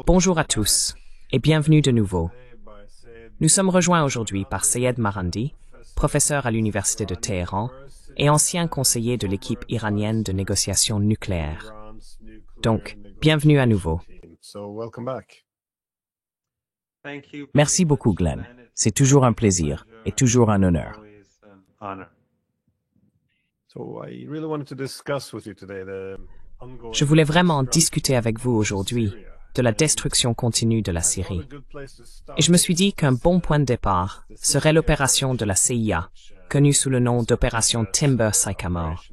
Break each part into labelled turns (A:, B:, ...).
A: Bonjour à tous et bienvenue de nouveau. Nous sommes rejoints aujourd'hui par Sayed Marandi, professeur à l'Université de Téhéran et ancien conseiller de l'équipe iranienne de négociation nucléaire. Donc, bienvenue à nouveau.
B: Merci beaucoup, Glenn. C'est toujours un plaisir et toujours un honneur.
A: Je voulais vraiment discuter avec vous aujourd'hui de la destruction continue de la Syrie. Et je me suis dit qu'un bon point de départ serait l'opération de la CIA, connue sous le nom d'opération Timber Sycamore.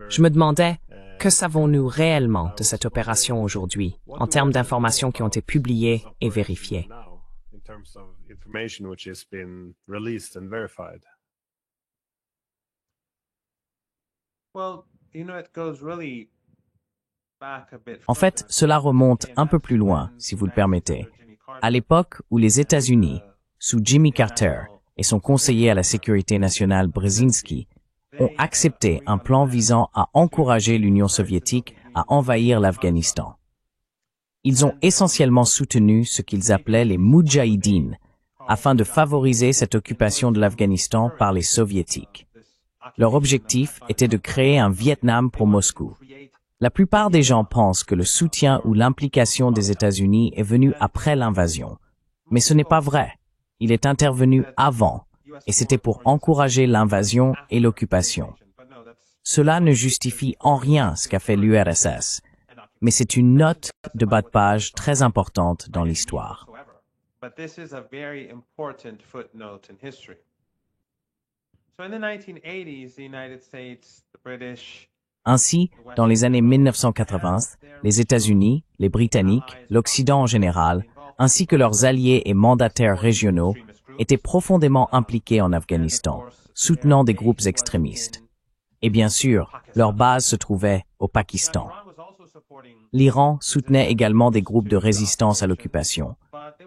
A: Je me demandais, que savons-nous réellement de cette opération aujourd'hui, en termes d'informations qui ont été publiées et vérifiées?
B: En fait, cela remonte un peu plus loin, si vous le permettez, à l'époque où les États-Unis, sous Jimmy Carter et son conseiller à la sécurité nationale Brzezinski, ont accepté un plan visant à encourager l'Union soviétique à envahir l'Afghanistan. Ils ont essentiellement soutenu ce qu'ils appelaient les Moudjahidines, afin de favoriser cette occupation de l'Afghanistan par les Soviétiques. Leur objectif était de créer un Vietnam pour Moscou. La plupart des gens pensent que le soutien ou l'implication des États-Unis est venu après l'invasion. Mais ce n'est pas vrai. Il est intervenu avant, et c'était pour encourager l'invasion et l'occupation. Cela ne justifie en rien ce qu'a fait l'URSS, mais c'est une note de bas de page très importante dans l'histoire. Ainsi, dans les années 1980, les États-Unis, les Britanniques, l'Occident en général, ainsi que leurs alliés et mandataires régionaux, étaient profondément impliqués en Afghanistan, soutenant des groupes extrémistes. Et bien sûr, leur base se trouvait au Pakistan. L'Iran soutenait également des groupes de résistance à l'occupation,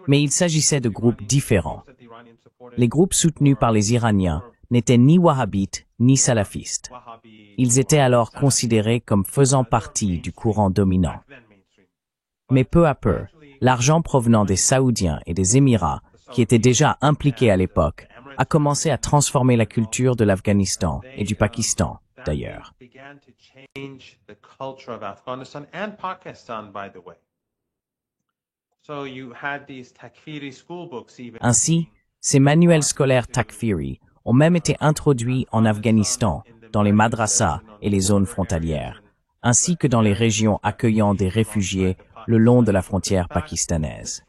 B: mais il s'agissait de groupes différents. Les groupes soutenus par les Iraniens n'étaient ni wahhabites ni salafistes. Ils étaient alors considérés comme faisant partie du courant dominant. Mais peu à peu, l'argent provenant des Saoudiens et des Émirats, qui étaient déjà impliqués à l'époque, a commencé à transformer la culture de l'Afghanistan et du Pakistan, d'ailleurs. Ainsi, ces manuels scolaires Takfiri ont même été introduits en Afghanistan, dans les madrasas et les zones frontalières, ainsi que dans les régions accueillant des réfugiés le long de la frontière pakistanaise.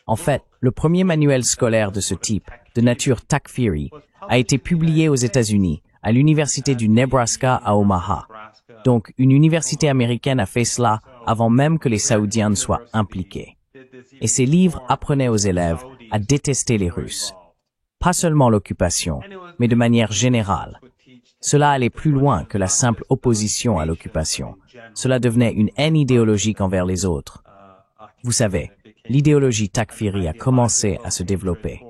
B: En fait, le premier manuel scolaire de ce type, de nature Takfiri, a été publié aux États-Unis, à l'université du Nebraska à Omaha. Donc, une université américaine a fait cela avant même que les Saoudiens ne soient impliqués. Et ces livres apprenaient aux élèves à détester les Russes. Pas seulement l'occupation, mais de manière générale. Cela allait plus loin que la simple opposition à l'occupation. Cela devenait une haine idéologique envers les autres. Vous savez, l'idéologie Takfiri a commencé à se développer.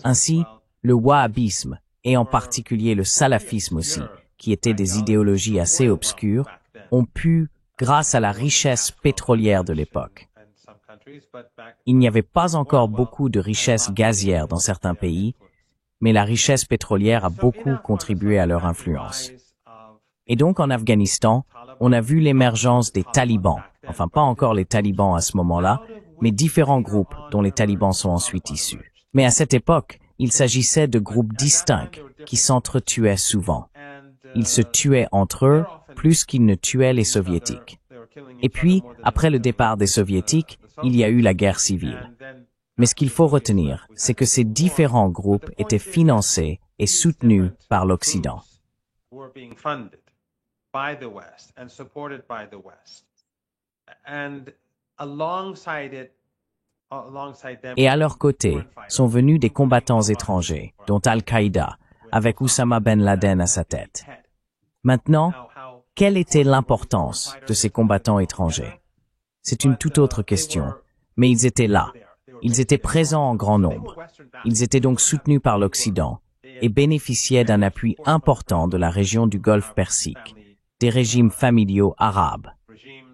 B: Ainsi, le wahhabisme, et en particulier le salafisme aussi, qui étaient des idéologies assez obscures, ont pu, grâce à la richesse pétrolière de l'époque. Il n'y avait pas encore beaucoup de richesse gazière dans certains pays, mais la richesse pétrolière a beaucoup contribué à leur influence. Et donc en Afghanistan, on a vu l'émergence des talibans, enfin pas encore les talibans à ce moment-là, mais différents groupes dont les talibans sont ensuite issus. Mais à cette époque, il s'agissait de groupes distincts qui s'entretuaient souvent. Ils se tuaient entre eux plus qu'ils ne tuaient les soviétiques. Et puis, après le départ des soviétiques, il y a eu la guerre civile. Mais ce qu'il faut retenir, c'est que ces différents groupes étaient financés et soutenus par l'Occident. Et à leur côté sont venus des combattants étrangers, dont Al-Qaïda, avec Oussama Ben Laden à sa tête. Maintenant, quelle était l'importance de ces combattants étrangers? C'est une toute autre question, mais ils étaient là. Ils étaient présents en grand nombre. Ils étaient donc soutenus par l'Occident, et bénéficiaient d'un appui important de la région du Golfe Persique, des régimes familiaux arabes.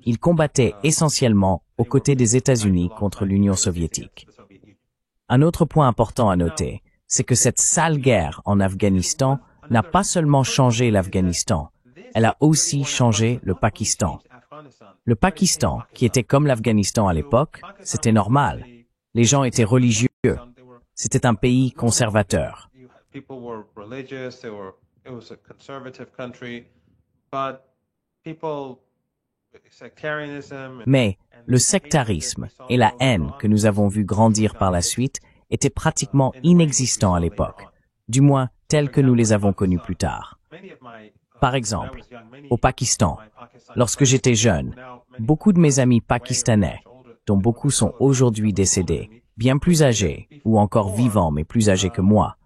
B: Ils combattaient essentiellement aux côtés des États-Unis contre l'Union soviétique. Un autre point important à noter, c'est que cette sale guerre en Afghanistan n'a pas seulement changé l'Afghanistan, elle a aussi changé le Pakistan. Le Pakistan, qui était comme l'Afghanistan à l'époque, c'était normal. Les gens étaient religieux. C'était un pays conservateur. Mais le sectarisme et la haine que nous avons vu grandir par la suite étaient pratiquement inexistants à l'époque, du moins tels que nous les avons connus plus tard. Par exemple, au Pakistan, lorsque j'étais jeune, beaucoup de mes amis pakistanais, dont beaucoup sont aujourd'hui décédés, bien plus âgés, ou encore vivants mais plus âgés que moi,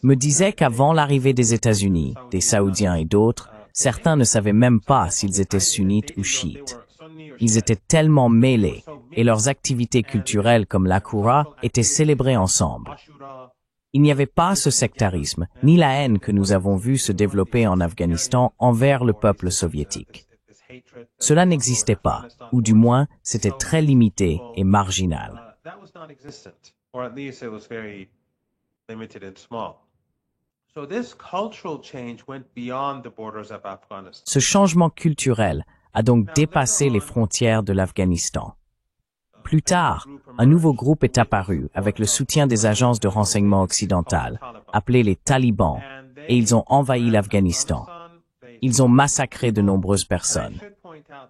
B: me disaient qu'avant l'arrivée des États-Unis, des Saoudiens et d'autres, certains ne savaient même pas s'ils étaient sunnites ou chiites. Ils étaient tellement mêlés, et leurs activités culturelles comme l'Akura étaient célébrées ensemble. Il n'y avait pas ce sectarisme, ni la haine que nous avons vu se développer en Afghanistan envers le peuple soviétique. Cela n'existait pas, ou du moins, c'était très limité et marginal. Ce changement culturel a donc dépassé les frontières de l'Afghanistan. Plus tard, un nouveau groupe est apparu avec le soutien des agences de renseignement occidentales, appelées les talibans, et ils ont envahi l'Afghanistan. Ils ont massacré de nombreuses personnes.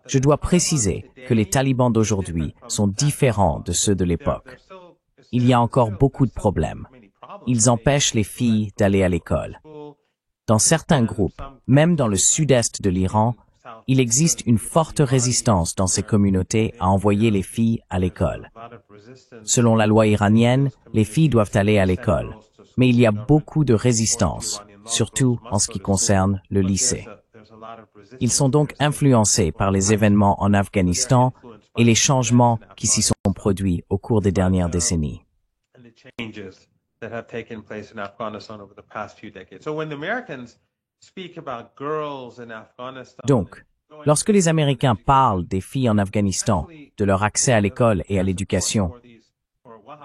B: Je dois préciser que les talibans d'aujourd'hui sont différents de ceux de l'époque. Il y a encore beaucoup de problèmes. Ils empêchent les filles d'aller à l'école. Dans certains groupes, même dans le sud-est de l'Iran, il existe une forte résistance dans ces communautés à envoyer les filles à l'école. Selon la loi iranienne, les filles doivent aller à l'école, mais il y a beaucoup de résistance, surtout en ce qui concerne le lycée. Ils sont donc influencés par les événements en Afghanistan et les changements qui s'y sont produits au cours des dernières décennies. Donc, lorsque les Américains parlent des filles en Afghanistan, de leur accès à l'école et à l'éducation,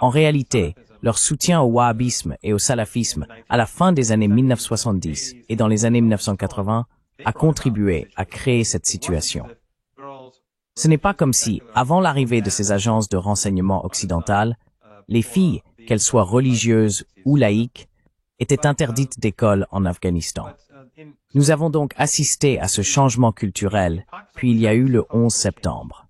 B: en réalité, leur soutien au wahhabisme et au salafisme à la fin des années 1970 et dans les années 1980 a contribué à créer cette situation. Ce n'est pas comme si, avant l'arrivée de ces agences de renseignement occidentales, les filles, qu'elles soient religieuses ou laïques, étaient interdites d'école en Afghanistan. Nous avons donc assisté à ce changement culturel, puis il y a eu le 11 septembre.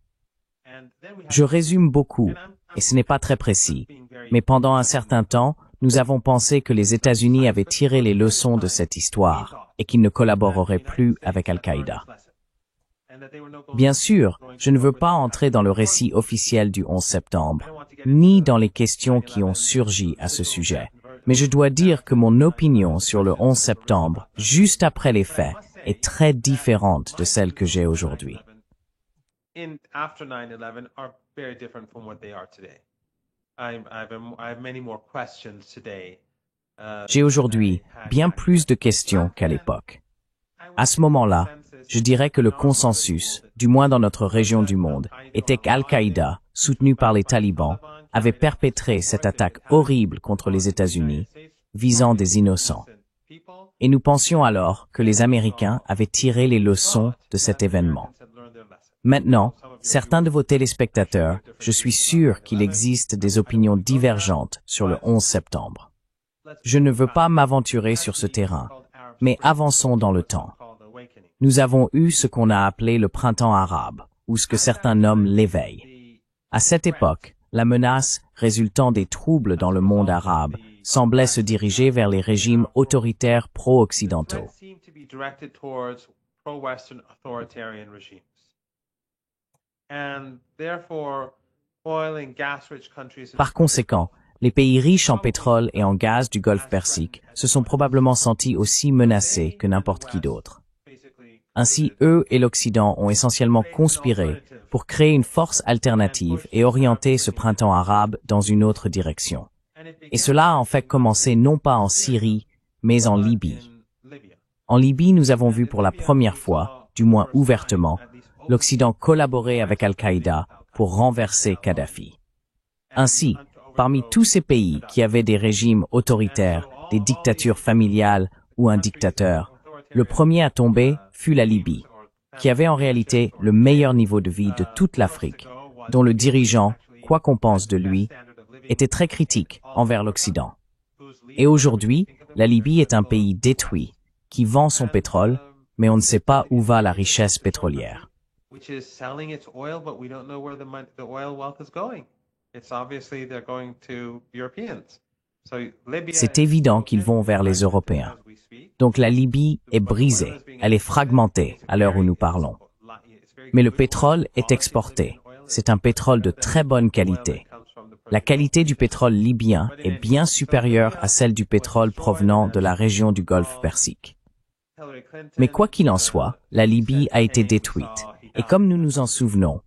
B: Je résume beaucoup, et ce n'est pas très précis, mais pendant un certain temps, nous avons pensé que les États-Unis avaient tiré les leçons de cette histoire et qu'ils ne collaboreraient plus avec Al-Qaïda. Bien sûr, je ne veux pas entrer dans le récit officiel du 11 septembre, ni dans les questions qui ont surgi à ce sujet. Mais je dois dire que mon opinion sur le 11 septembre, juste après les faits, est très différente de celle que j'ai aujourd'hui. J'ai aujourd'hui bien plus de questions qu'à l'époque. À ce moment-là, je dirais que le consensus, du moins dans notre région du monde, était qu'Al-Qaïda, soutenu par les talibans, avait perpétré cette attaque horrible contre les États-Unis, visant des innocents. Et nous pensions alors que les Américains avaient tiré les leçons de cet événement. Maintenant, certains de vos téléspectateurs, je suis sûr qu'il existe des opinions divergentes sur le 11 septembre. Je ne veux pas m'aventurer sur ce terrain, mais avançons dans le temps. Nous avons eu ce qu'on a appelé le printemps arabe, ou ce que certains nomment l'éveil. À cette époque, la menace résultant des troubles dans le monde arabe semblait se diriger vers les régimes autoritaires pro-occidentaux. Par conséquent, les pays riches en pétrole et en gaz du Golfe Persique se sont probablement sentis aussi menacés que n'importe qui d'autre. Ainsi, eux et l'Occident ont essentiellement conspiré pour créer une force alternative et orienter ce printemps arabe dans une autre direction. Et cela a en fait commencé non pas en Syrie, mais en Libye. En Libye, nous avons vu pour la première fois, du moins ouvertement, l'Occident collaborer avec Al-Qaïda pour renverser Kadhafi. Ainsi, parmi tous ces pays qui avaient des régimes autoritaires, des dictatures familiales ou un dictateur, le premier à tomber fut la Libye, qui avait en réalité le meilleur niveau de vie de toute l'Afrique, dont le dirigeant, quoi qu'on pense de lui, était très critique envers l'Occident. Et aujourd'hui, la Libye est un pays détruit, qui vend son pétrole, mais on ne sait pas où va la richesse pétrolière. C'est évident qu'ils vont vers les Européens. Donc la Libye est brisée, elle est fragmentée à l'heure où nous parlons. Mais le pétrole est exporté. C'est un pétrole de très bonne qualité. La qualité du pétrole libyen est bien supérieure à celle du pétrole provenant de la région du Golfe Persique. Mais quoi qu'il en soit, la Libye a été détruite. Et comme nous nous en souvenons,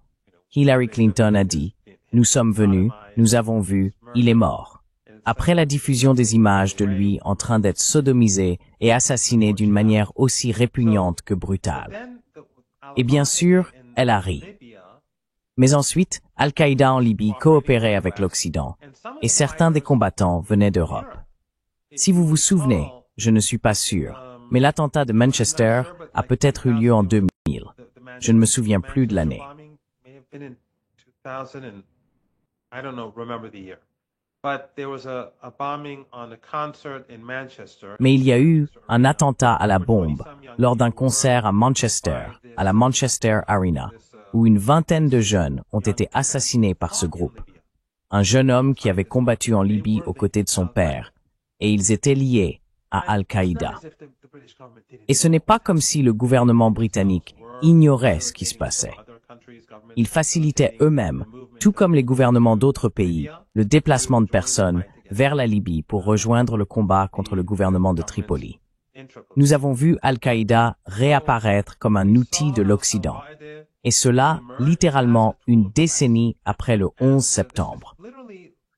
B: Hillary Clinton a dit « Nous sommes venus, nous avons vu, il est mort ». Après la diffusion des images de lui en train d'être sodomisé et assassiné d'une manière aussi répugnante que brutale. Et bien sûr, elle a ri. Mais ensuite, Al-Qaïda en Libye coopérait avec l'Occident, et certains des combattants venaient d'Europe. Si vous vous souvenez, je ne suis pas sûr, mais l'attentat de Manchester a peut-être eu lieu en 2000. Je ne me souviens plus de l'année. Mais il y a eu un attentat à la bombe lors d'un concert à Manchester, à la Manchester Arena, où une vingtaine de jeunes ont été assassinés par ce groupe. Un jeune homme qui avait combattu en Libye aux côtés de son père, et ils étaient liés à Al-Qaïda. Et ce n'est pas comme si le gouvernement britannique ignorait ce qui se passait. Ils facilitaient eux-mêmes, tout comme les gouvernements d'autres pays, le déplacement de personnes vers la Libye pour rejoindre le combat contre le gouvernement de Tripoli. Nous avons vu Al-Qaïda réapparaître comme un outil de l'Occident. Et cela, littéralement, une décennie après le 11 septembre.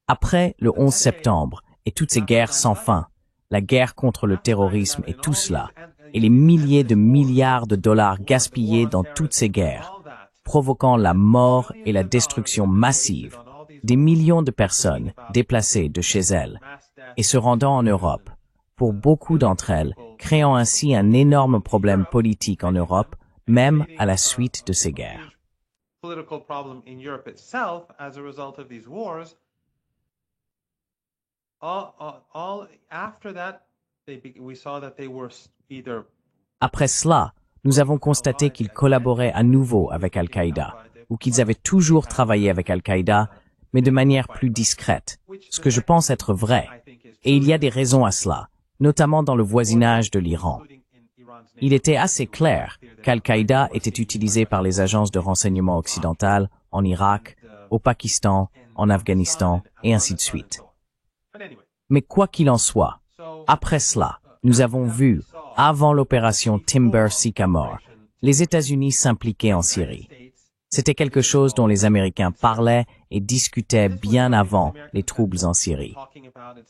B: Après le 11 septembre, et toutes ces guerres sans fin, la guerre contre le terrorisme et tout cela, et les milliers de milliards de dollars gaspillés dans toutes ces guerres, provoquant la mort et la destruction massive, des millions de personnes déplacées de chez elles, et se rendant en Europe, pour beaucoup d'entre elles, créant ainsi un énorme problème politique en Europe, même à la suite de ces guerres. Après cela, nous avons constaté qu'ils collaboraient à nouveau avec Al-Qaïda, ou qu'ils avaient toujours travaillé avec Al-Qaïda, mais de manière plus discrète, ce que je pense être vrai. Et il y a des raisons à cela, notamment dans le voisinage de l'Iran. Il était assez clair qu'Al-Qaïda était utilisé par les agences de renseignement occidentales en Irak, au Pakistan, en Afghanistan, et ainsi de suite. Mais quoi qu'il en soit, après cela, nous avons vu, avant l'opération Timber Sycamore, les États-Unis s'impliquer en Syrie. C'était quelque chose dont les Américains parlaient et discutaient bien avant les troubles en Syrie.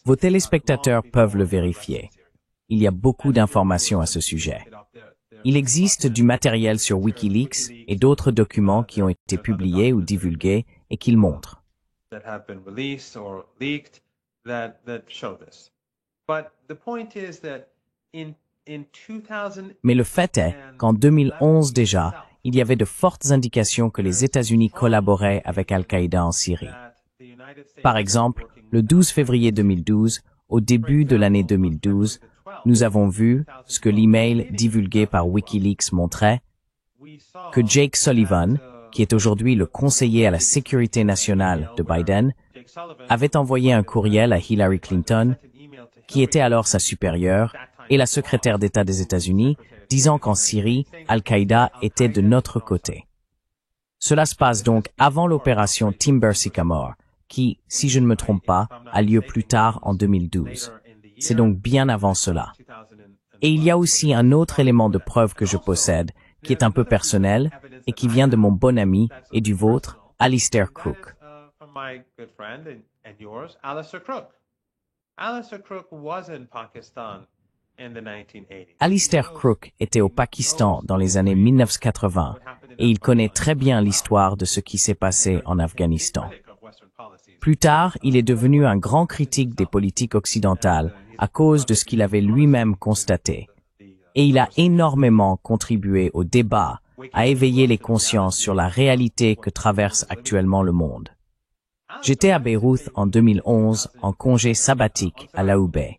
B: Vos téléspectateurs peuvent le vérifier. Il y a beaucoup d'informations à ce sujet. Il existe du matériel sur Wikileaks et d'autres documents qui ont été publiés ou divulgués et qu'ils montrent. Mais le fait est qu'en 2011 déjà, il y avait de fortes indications que les États-Unis collaboraient avec Al-Qaïda en Syrie. Par exemple, le 12 février 2012, au début de l'année 2012, nous avons vu ce que l'email divulgué par Wikileaks montrait, que Jake Sullivan, qui est aujourd'hui le conseiller à la sécurité nationale de Biden, avait envoyé un courriel à Hillary Clinton, qui était alors sa supérieure, et la secrétaire d'État des États-Unis, disant qu'en Syrie, Al-Qaïda était de notre côté. Cela se passe donc avant l'opération Timber Sycamore, qui, si je ne me trompe pas, a lieu plus tard en 2012. C'est donc bien avant cela. Et il y a aussi un autre élément de preuve que je possède, qui est un peu personnel, et qui vient de mon bon ami et du vôtre, Alistair Crook.
C: Alistair Crook was in Pakistan
B: Alistair Crooke était au Pakistan dans les années 1980 et il connaît très bien l'histoire de ce qui s'est passé en Afghanistan. Plus tard, il est devenu un grand critique des politiques occidentales à cause de ce qu'il avait lui-même constaté. Et il a énormément contribué au débat, à éveiller les consciences sur la réalité que traverse actuellement le monde. J'étais à Beyrouth en 2011 en congé sabbatique à l'Aoubey,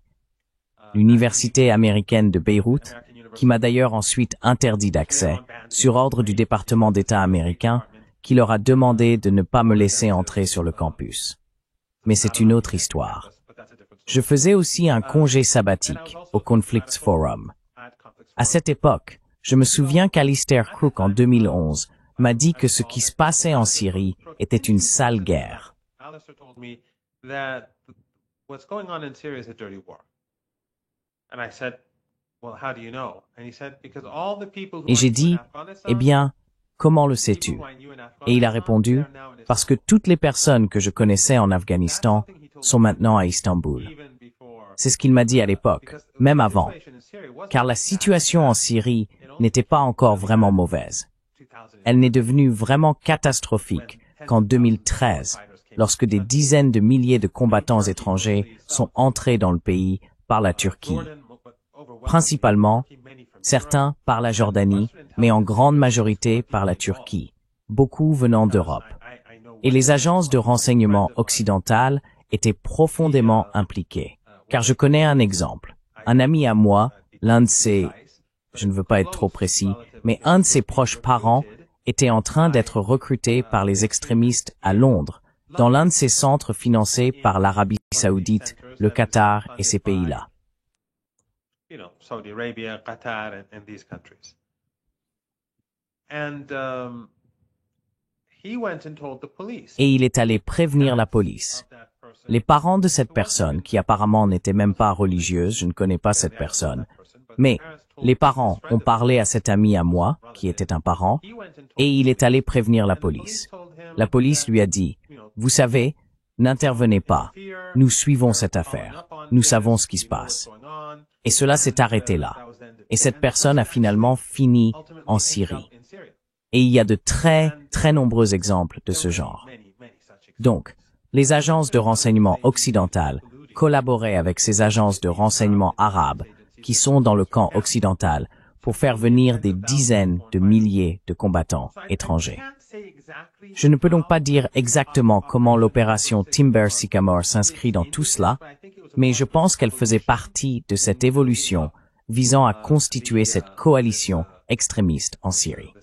B: l'université américaine de Beyrouth, qui m'a d'ailleurs ensuite interdit d'accès, sur ordre du département d'État américain, qui leur a demandé de ne pas me laisser entrer sur le campus. Mais c'est une autre histoire. Je faisais aussi un congé sabbatique au Conflicts Forum. À cette époque, je me souviens qu'Alistair Crooke en 2011 m'a dit que ce qui se passait en Syrie était une sale guerre. Et j'ai dit, eh bien, comment le sais-tu? Et il a répondu, parce que toutes les personnes que je connaissais en Afghanistan sont maintenant à Istanbul. C'est ce qu'il m'a dit à l'époque, même avant, car la situation en Syrie n'était pas encore vraiment mauvaise. Elle n'est devenue vraiment catastrophique qu'en 2013, lorsque des dizaines de milliers de combattants étrangers sont entrés dans le pays par la Turquie. Principalement, certains par la Jordanie, mais en grande majorité par la Turquie, beaucoup venant d'Europe. Et les agences de renseignement occidentales étaient profondément impliquées. Car je connais un exemple. Un ami à moi, l'un de ses, je ne veux pas être trop précis, mais un de ses proches parents était en train d'être recruté par les extrémistes à Londres, dans l'un de ces centres financés par l'Arabie Saoudite, le Qatar et ces pays-là. Et il est allé prévenir la police. Les parents de cette personne, qui apparemment n'était même pas religieuse, je ne connais pas cette personne, mais les parents ont parlé à cet ami à moi, qui était un parent, et il est allé prévenir la police. La police lui a dit, « Vous savez, n'intervenez pas, nous suivons cette affaire, nous savons ce qui se passe. » Et cela s'est arrêté là. Et cette personne a finalement fini en Syrie. Et il y a de très, très nombreux exemples de ce genre. Donc, les agences de renseignement occidentales collaboraient avec ces agences de renseignement arabes qui sont dans le camp occidental pour faire venir des dizaines de milliers de combattants étrangers. Je ne peux donc pas dire exactement comment l'opération Timber Sycamore s'inscrit dans tout cela, mais je pense qu'elle faisait partie de cette évolution visant à constituer cette coalition extrémiste en Syrie.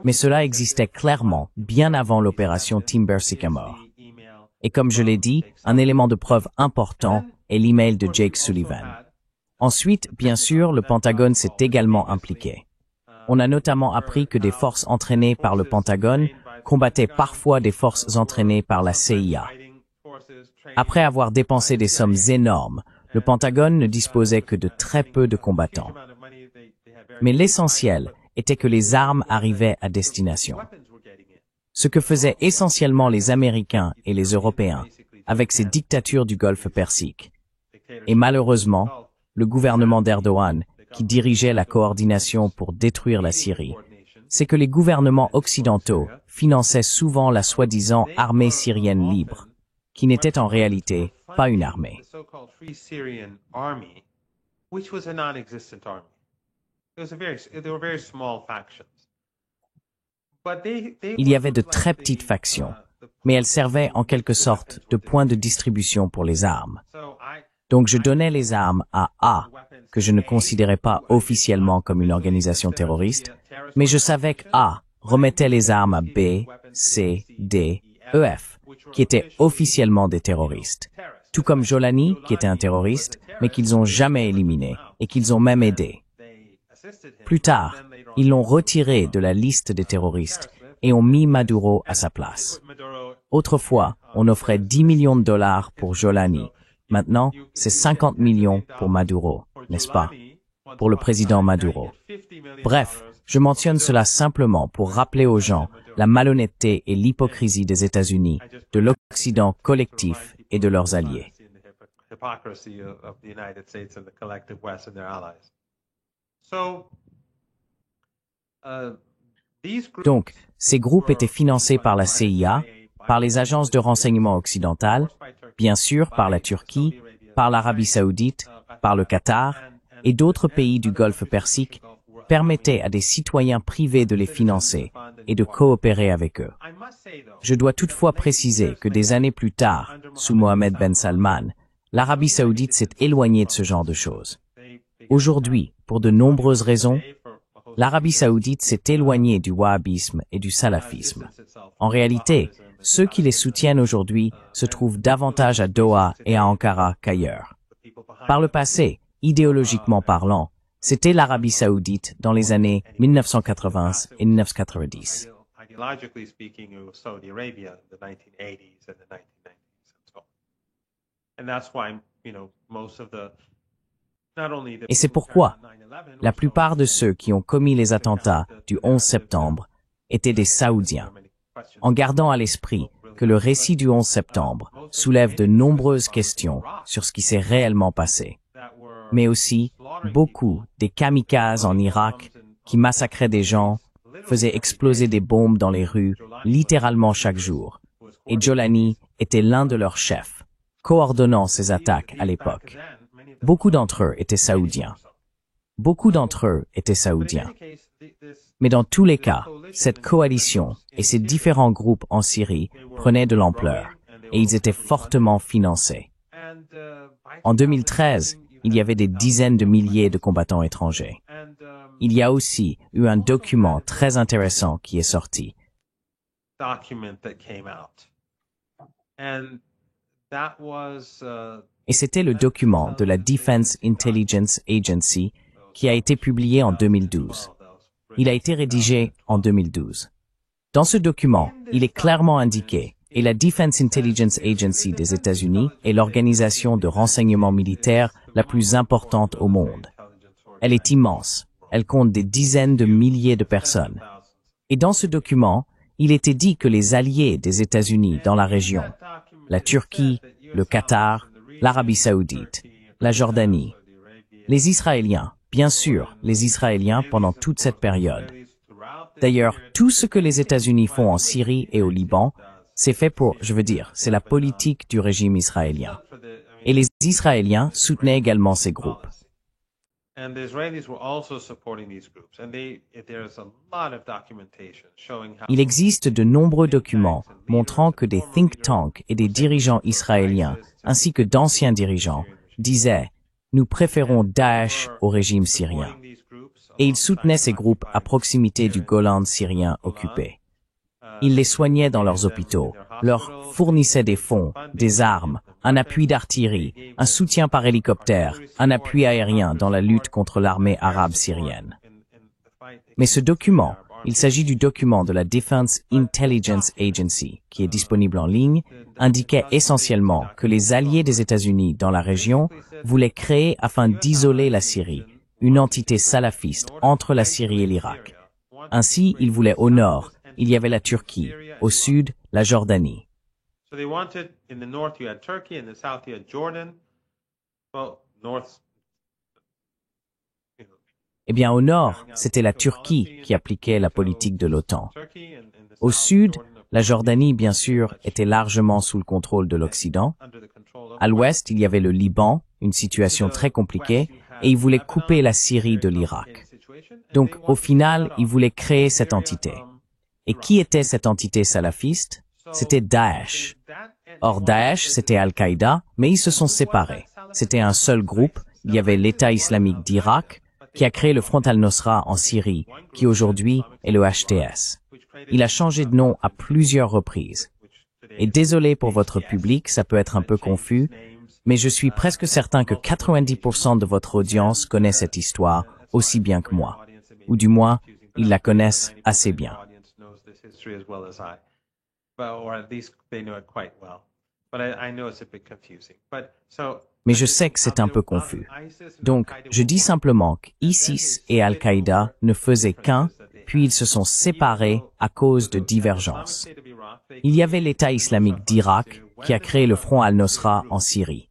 B: Mais cela existait clairement bien avant l'opération Timber Sycamore. Et comme je l'ai dit, un élément de preuve important est l'email de Jake Sullivan. Ensuite, bien sûr, le Pentagone s'est également impliqué. On a notamment appris que des forces entraînées par le Pentagone combattaient parfois des forces entraînées par la CIA. Après avoir dépensé des sommes énormes, le Pentagone ne disposait que de très peu de combattants. Mais l'essentiel était que les armes arrivaient à destination. Ce que faisaient essentiellement les Américains et les Européens avec ces dictatures du Golfe Persique. Et malheureusement, le gouvernement d'Erdogan, qui dirigeait la coordination pour détruire la Syrie, c'est que les gouvernements occidentaux finançaient souvent la soi-disant armée syrienne libre, qui n'était en réalité pas une armée. Il y avait de très petites factions, mais elles servaient en quelque sorte de point de distribution pour les armes. Donc je donnais les armes à A, que je ne considérais pas officiellement comme une organisation terroriste, mais je savais que A remettait les armes à B, C, D, E, F, qui étaient officiellement des terroristes. Tout comme Jolani, qui était un terroriste, mais qu'ils ont jamais éliminé, et qu'ils ont même aidé. Plus tard, ils l'ont retiré de la liste des terroristes et ont mis Maduro à sa place. Autrefois, on offrait 10 millions de dollars pour Jolani. Maintenant, c'est 50 millions pour Maduro, n'est-ce pas? Pour le président Maduro. Bref, je mentionne cela simplement pour rappeler aux gens la malhonnêteté et l'hypocrisie des États-Unis, de l'Occident collectif et de leurs alliés. Donc, ces groupes étaient financés par la CIA, par les agences de renseignement occidentales, bien sûr par la Turquie, par l'Arabie saoudite, par le Qatar et d'autres pays du Golfe Persique, permettaient à des citoyens privés de les financer et de coopérer avec eux. Je dois toutefois préciser que des années plus tard, sous Mohammed Ben Salman, l'Arabie saoudite s'est éloignée de ce genre de choses. Aujourd'hui, pour de nombreuses raisons, l'Arabie saoudite s'est éloignée du wahhabisme et du salafisme. En réalité, ceux qui les soutiennent aujourd'hui se trouvent davantage à Doha et à Ankara qu'ailleurs. Par le passé, idéologiquement parlant, c'était l'Arabie saoudite dans les années 1980 et 1990. Et c'est pourquoi la plupart de ceux qui ont commis les attentats du 11 septembre étaient des Saoudiens. En gardant à l'esprit que le récit du 11 septembre soulève de nombreuses questions sur ce qui s'est réellement passé, mais aussi beaucoup des kamikazes en Irak qui massacraient des gens, faisaient exploser des bombes dans les rues littéralement chaque jour, et Jolani était l'un de leurs chefs, coordonnant ces attaques à l'époque. Beaucoup d'entre eux étaient saoudiens. Mais dans tous les cas, cette coalition et ces différents groupes en Syrie prenaient de l'ampleur et ils étaient fortement financés. En 2013, il y avait des dizaines de milliers de combattants étrangers. Il y a aussi eu un document très intéressant qui est sorti. Et c'était le document de la Defense Intelligence Agency qui a été publié en 2012. Il a été rédigé en 2012. Dans ce document, il est clairement indiqué, et la Defense Intelligence Agency des États-Unis est l'organisation de renseignement militaire la plus importante au monde. Elle est immense. Elle compte des dizaines de milliers de personnes. Et dans ce document, il était dit que les alliés des États-Unis dans la région, la Turquie, le Qatar, l'Arabie saoudite, la Jordanie, les Israéliens, bien sûr, les Israéliens pendant toute cette période. D'ailleurs, tout ce que les États-Unis font en Syrie et au Liban, c'est fait pour, c'est la politique du régime israélien. Et les Israéliens soutenaient également ces groupes. Il existe de nombreux documents montrant que des think tanks et des dirigeants israéliens, ainsi que d'anciens dirigeants, disaient « Nous préférons Daesh au régime syrien ». Et ils soutenaient ces groupes à proximité du Golan syrien occupé. Ils les soignaient dans leurs hôpitaux, leur fournissaient des fonds, des armes, un appui d'artillerie, un soutien par hélicoptère, un appui aérien dans la lutte contre l'armée arabe syrienne. Mais ce document, il s'agit du document de la Defense Intelligence Agency, qui est disponible en ligne, indiquait essentiellement que les alliés des États-Unis dans la région voulaient créer afin d'isoler la Syrie, une entité salafiste entre la Syrie et l'Irak. Ainsi, ils voulaient au nord, il y avait la Turquie, au sud, la Jordanie. Eh bien, au nord, c'était la Turquie qui appliquait la politique de l'OTAN. Au sud, la Jordanie, bien sûr, était largement sous le contrôle de l'Occident. À l'ouest, il y avait le Liban, une situation très compliquée, et ils voulaient couper la Syrie de l'Irak. Donc, au final, ils voulaient créer cette entité. Et qui était cette entité salafiste? C'était Daesh. Or, Daesh, c'était Al-Qaïda, mais ils se sont séparés. C'était un seul groupe. Il y avait l'État islamique d'Irak, qui a créé le Front al-Nosra en Syrie, qui aujourd'hui est le HTS. Il a changé de nom à plusieurs reprises. Et désolé pour votre public, ça peut être un peu confus, mais je suis presque certain que 90% de votre audience connaît cette histoire aussi bien que moi. Ou du moins, ils la connaissent assez bien. Mais je sais que c'est un peu confus. Donc, je dis simplement qu'ISIS et Al-Qaïda ne faisaient qu'un puis ils se sont séparés à cause de divergences. Il y avait l'État islamique d'Irak qui a créé le Front al-Nosra en Syrie.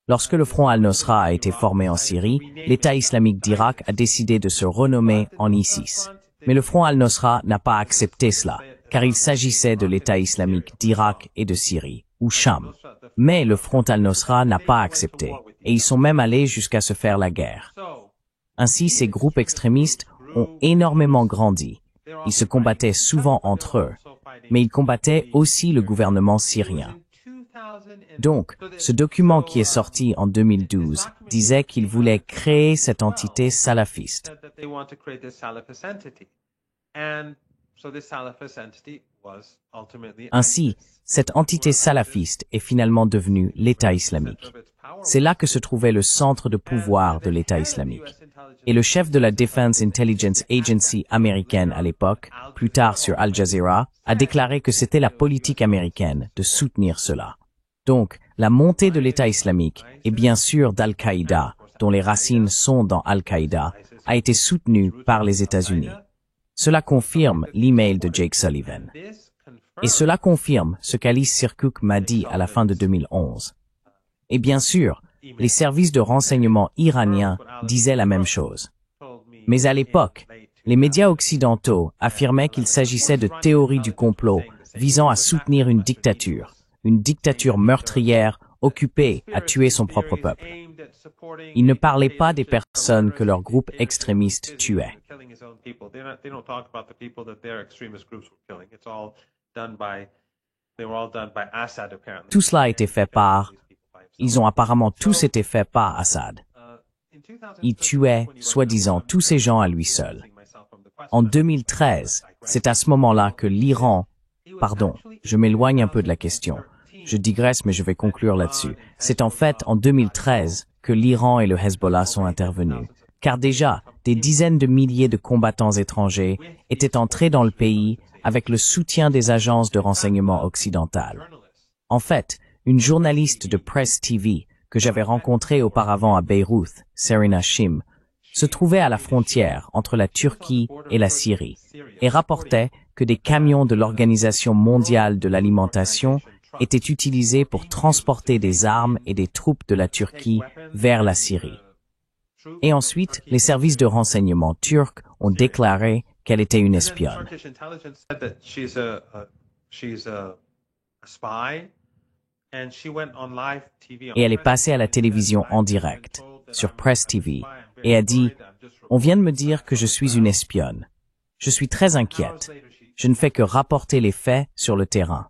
B: Lorsque le Front al-Nosra a été formé en Syrie, l'État islamique d'Irak a décidé de se renommer en ISIS. Mais le Front al-Nosra n'a pas accepté cela, car il s'agissait de l'État islamique d'Irak et de Syrie, ou Cham. Mais le Front al-Nosra n'a pas accepté, et ils sont même allés jusqu'à se faire la guerre. Ainsi, ces groupes extrémistes ont énormément grandi. Ils se combattaient souvent entre eux, mais ils combattaient aussi le gouvernement syrien. Donc, ce document qui est sorti en 2012 disait qu'ils voulaient créer cette entité salafiste. Ainsi, cette entité salafiste est finalement devenue l'État islamique. C'est là que se trouvait le centre de pouvoir de l'État islamique. Et le chef de la Defense Intelligence Agency américaine à l'époque, plus tard sur Al Jazeera, a déclaré que c'était la politique américaine de soutenir cela. Donc, la montée de l'État islamique, et bien sûr d'Al-Qaïda, dont les racines sont dans Al-Qaïda, a été soutenue par les États-Unis. Cela confirme l'email de Jake Sullivan. Et cela confirme ce qu'Alice Sircook m'a dit à la fin de 2011. Et bien sûr, les services de renseignement iraniens disaient la même chose. Mais à l'époque, les médias occidentaux affirmaient qu'il s'agissait de théories du complot visant à soutenir une dictature meurtrière occupée à tuer son propre peuple. Ils ne parlaient pas des personnes que leurs groupes extrémistes tuaient. Tout cela a été fait par... Ils ont apparemment tous été faits par Assad. Il tuait, soi-disant, tous ces gens à lui seul. En 2013, c'est à ce moment-là que l'Iran... Pardon, je m'éloigne un peu de la question. Je digresse, mais je vais conclure là-dessus. C'est en fait en 2013 que l'Iran et le Hezbollah sont intervenus. Car déjà, des dizaines de milliers de combattants étrangers étaient entrés dans le pays avec le soutien des agences de renseignement occidentales. En fait, une journaliste de Press TV que j'avais rencontrée auparavant à Beyrouth, Serena Shim, se trouvait à la frontière entre la Turquie et la Syrie et rapportait que des camions de l'Organisation mondiale de l'alimentation étaient utilisés pour transporter des armes et des troupes de la Turquie vers la Syrie. Et ensuite, les services de renseignement turcs ont déclaré qu'elle était une espionne. Et elle est passée à la télévision en direct, sur Press TV, et a dit « On vient de me dire que je suis une espionne. Je suis très inquiète. Je ne fais que rapporter les faits sur le terrain. »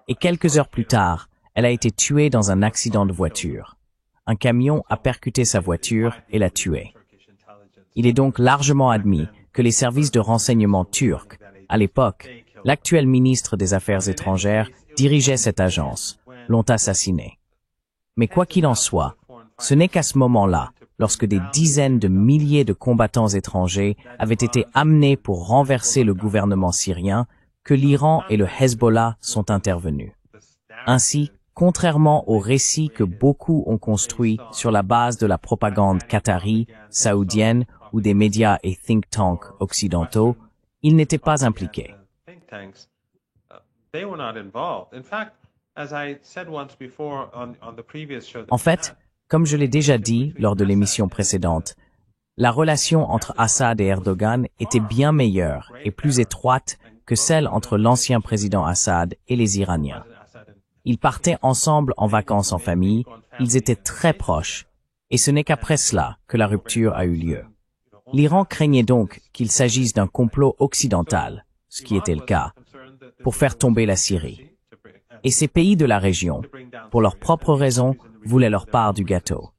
B: Et quelques heures plus tard, elle a été tuée dans un accident de voiture. Un camion a percuté sa voiture et l'a tuée. Il est donc largement admis que les services de renseignement turcs, à l'époque, l'actuel ministre des Affaires étrangères dirigeait cette agence, l'ont assassinée. Mais quoi qu'il en soit, ce n'est qu'à ce moment-là, lorsque des dizaines de milliers de combattants étrangers avaient été amenés pour renverser le gouvernement syrien, que l'Iran et le Hezbollah sont intervenus. Ainsi, contrairement aux récits que beaucoup ont construits sur la base de la propagande qatari, saoudienne ou des médias et think tanks occidentaux, ils n'étaient pas impliqués. En fait, comme je l'ai déjà dit lors de l'émission précédente, la relation entre Assad et Erdogan était bien meilleure et plus étroite que celle entre l'ancien président Assad et les Iraniens. Ils partaient ensemble en vacances en famille, ils étaient très proches, et ce n'est qu'après cela que la rupture a eu lieu. L'Iran craignait donc qu'il s'agisse d'un complot occidental, ce qui était le cas, pour faire tomber la Syrie. Et ces pays de la région, pour leurs propres raisons, voulaient leur part du gâteau.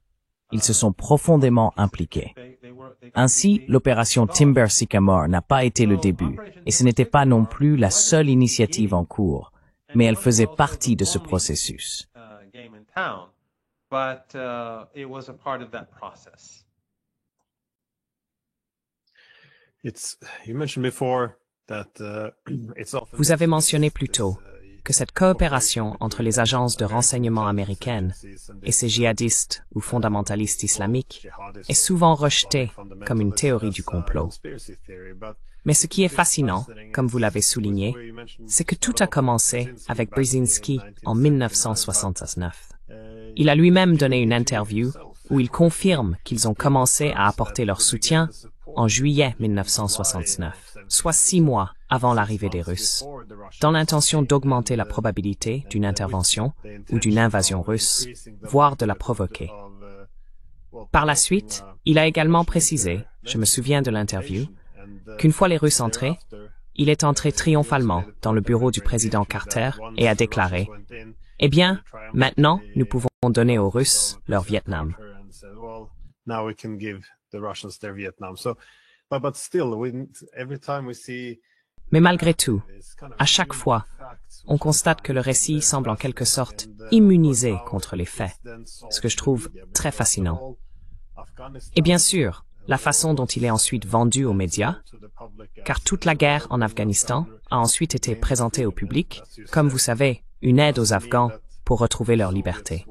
B: Ils se sont profondément impliqués. Ainsi, l'opération Timber Sycamore n'a pas été le début, et ce n'était pas non plus la seule initiative en cours, mais elle faisait partie de ce processus.
A: Vous avez mentionné plus tôt que cette coopération entre les agences de renseignement américaines et ces djihadistes ou fondamentalistes islamiques est souvent rejetée comme une théorie du complot. Mais ce qui est fascinant, comme vous l'avez souligné, c'est que tout a commencé avec Brzezinski en 1969. Il a lui-même donné une interview où il confirme qu'ils ont commencé à apporter leur soutien en juillet 1969, soit 6 mois avant l'arrivée des Russes, dans l'intention d'augmenter la probabilité d'une intervention ou d'une invasion russe, voire de la provoquer. Par la suite, il a également précisé, je me souviens de l'interview, qu'une fois les Russes entrés, il est entré triomphalement dans le bureau du président Carter et a déclaré « Eh bien, maintenant, nous pouvons donner aux Russes leur Vietnam. » Mais malgré tout, à chaque fois, on constate que le récit semble en quelque sorte immunisé contre les faits, ce que je trouve très fascinant. Et bien sûr, la façon dont il est ensuite vendu aux médias, car toute la guerre en Afghanistan a ensuite été présentée au public, comme vous savez, une aide aux Afghans pour retrouver leur liberté.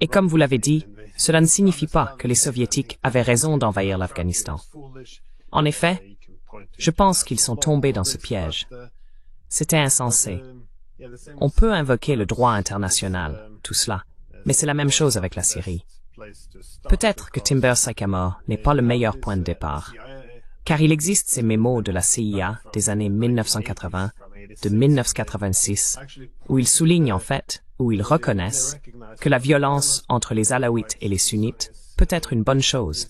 A: Et comme vous l'avez dit, cela ne signifie pas que les Soviétiques avaient raison d'envahir l'Afghanistan. En effet, je pense qu'ils sont tombés dans ce piège. C'était insensé. On peut invoquer le droit international, tout cela, mais c'est la même chose avec la Syrie. Peut-être que Timber Sycamore n'est pas le meilleur point de départ, car il existe ces mémos de la CIA des années 1980, de 1986, où ils soulignent en fait, où ils reconnaissent, que la violence entre les Alaouites et les Sunnites peut être une bonne chose,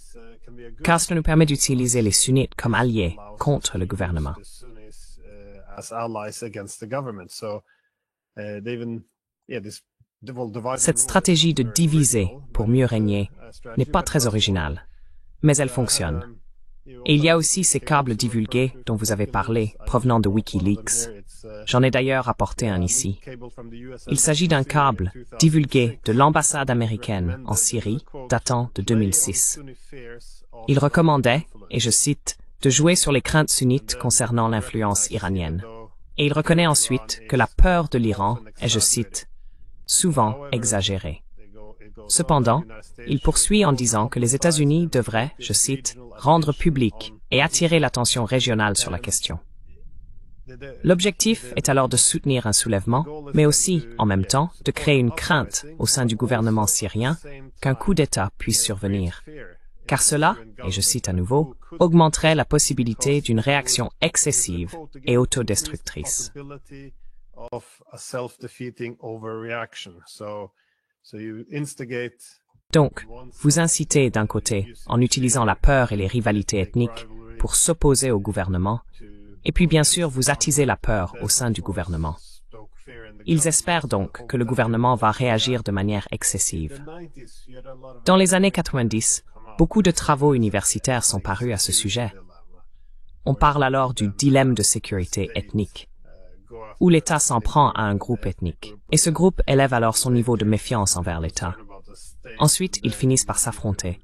A: car cela nous permet d'utiliser les Sunnites comme alliés contre le gouvernement. Cette stratégie de diviser pour mieux régner n'est pas très originale, mais elle fonctionne. Et il y a aussi ces câbles divulgués dont vous avez parlé, provenant de WikiLeaks. J'en ai d'ailleurs apporté un ici. Il s'agit d'un câble divulgué de l'ambassade américaine en Syrie, datant de 2006. Il recommandait, et je cite, de jouer sur les craintes sunnites concernant l'influence iranienne. Et il reconnaît ensuite que la peur de l'Iran est, je cite, souvent exagérée. Cependant, il poursuit en disant que les États-Unis devraient, je cite, rendre public et attirer l'attention régionale sur la question. L'objectif est alors de soutenir un soulèvement, mais aussi, en même temps, de créer une crainte au sein du gouvernement syrien qu'un coup d'État puisse survenir. Car cela, et je cite à nouveau, augmenterait la possibilité d'une réaction excessive et autodestructrice. Donc, vous incitez d'un côté, en utilisant la peur et les rivalités ethniques, pour s'opposer au gouvernement, et puis bien sûr vous attisez la peur au sein du gouvernement. Ils espèrent donc que le gouvernement va réagir de manière excessive. Dans les années 90, beaucoup de travaux universitaires sont parus à ce sujet. On parle alors du dilemme de sécurité ethnique, où l'État s'en prend à un groupe ethnique, et ce groupe élève alors son niveau de méfiance envers l'État. Ensuite, ils finissent par s'affronter.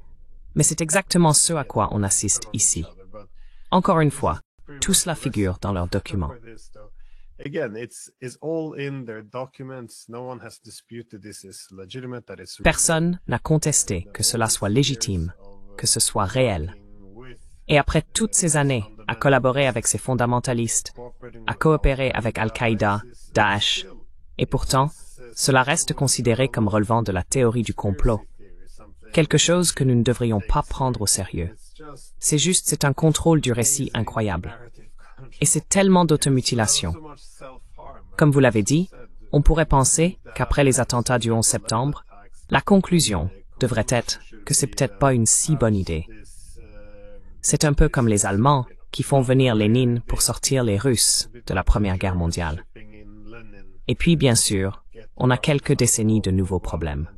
A: Mais c'est exactement ce à quoi on assiste ici. Encore une fois, tout cela figure dans leurs documents. Personne n'a contesté que cela soit légitime, que ce soit réel. Et après toutes ces années à collaborer avec ces fondamentalistes, à coopérer avec Al-Qaïda, Daesh, et pourtant, cela reste considéré comme relevant de la théorie du complot, quelque chose que nous ne devrions pas prendre au sérieux. C'est un contrôle du récit incroyable. Et c'est tellement d'automutilation. Comme vous l'avez dit, on pourrait penser qu'après les attentats du 11 septembre, la conclusion devrait être que c'est peut-être pas une si bonne idée. C'est un peu comme les Allemands qui font venir Lénine pour sortir les Russes de la Première Guerre mondiale. Et puis, bien sûr, on a quelques décennies de nouveaux problèmes.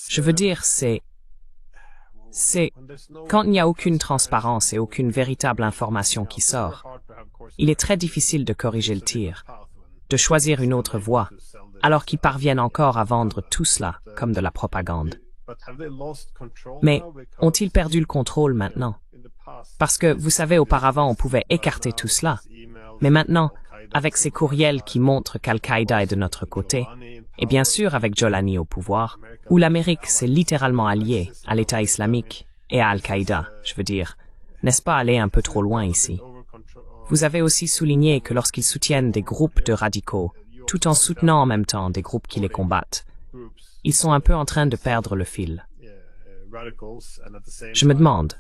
A: Je veux dire, c'est quand il n'y a aucune transparence et aucune véritable information qui sort, il est très difficile de corriger le tir, de choisir une autre voie, alors qu'ils parviennent encore à vendre tout cela comme de la propagande. Mais ont-ils perdu le contrôle maintenant? Parce que, vous savez, auparavant, on pouvait écarter tout cela. Mais maintenant, avec ces courriels qui montrent qu'Al-Qaïda est de notre côté, Et bien sûr avec Jolani au pouvoir, où l'Amérique s'est littéralement alliée à l'État islamique et à Al-Qaïda, je veux dire. N'est-ce pas aller un peu trop loin ici? Vous avez aussi souligné que lorsqu'ils soutiennent des groupes de radicaux, tout en soutenant en même temps des groupes qui les combattent, ils sont un peu en train de perdre le fil. Je me demande,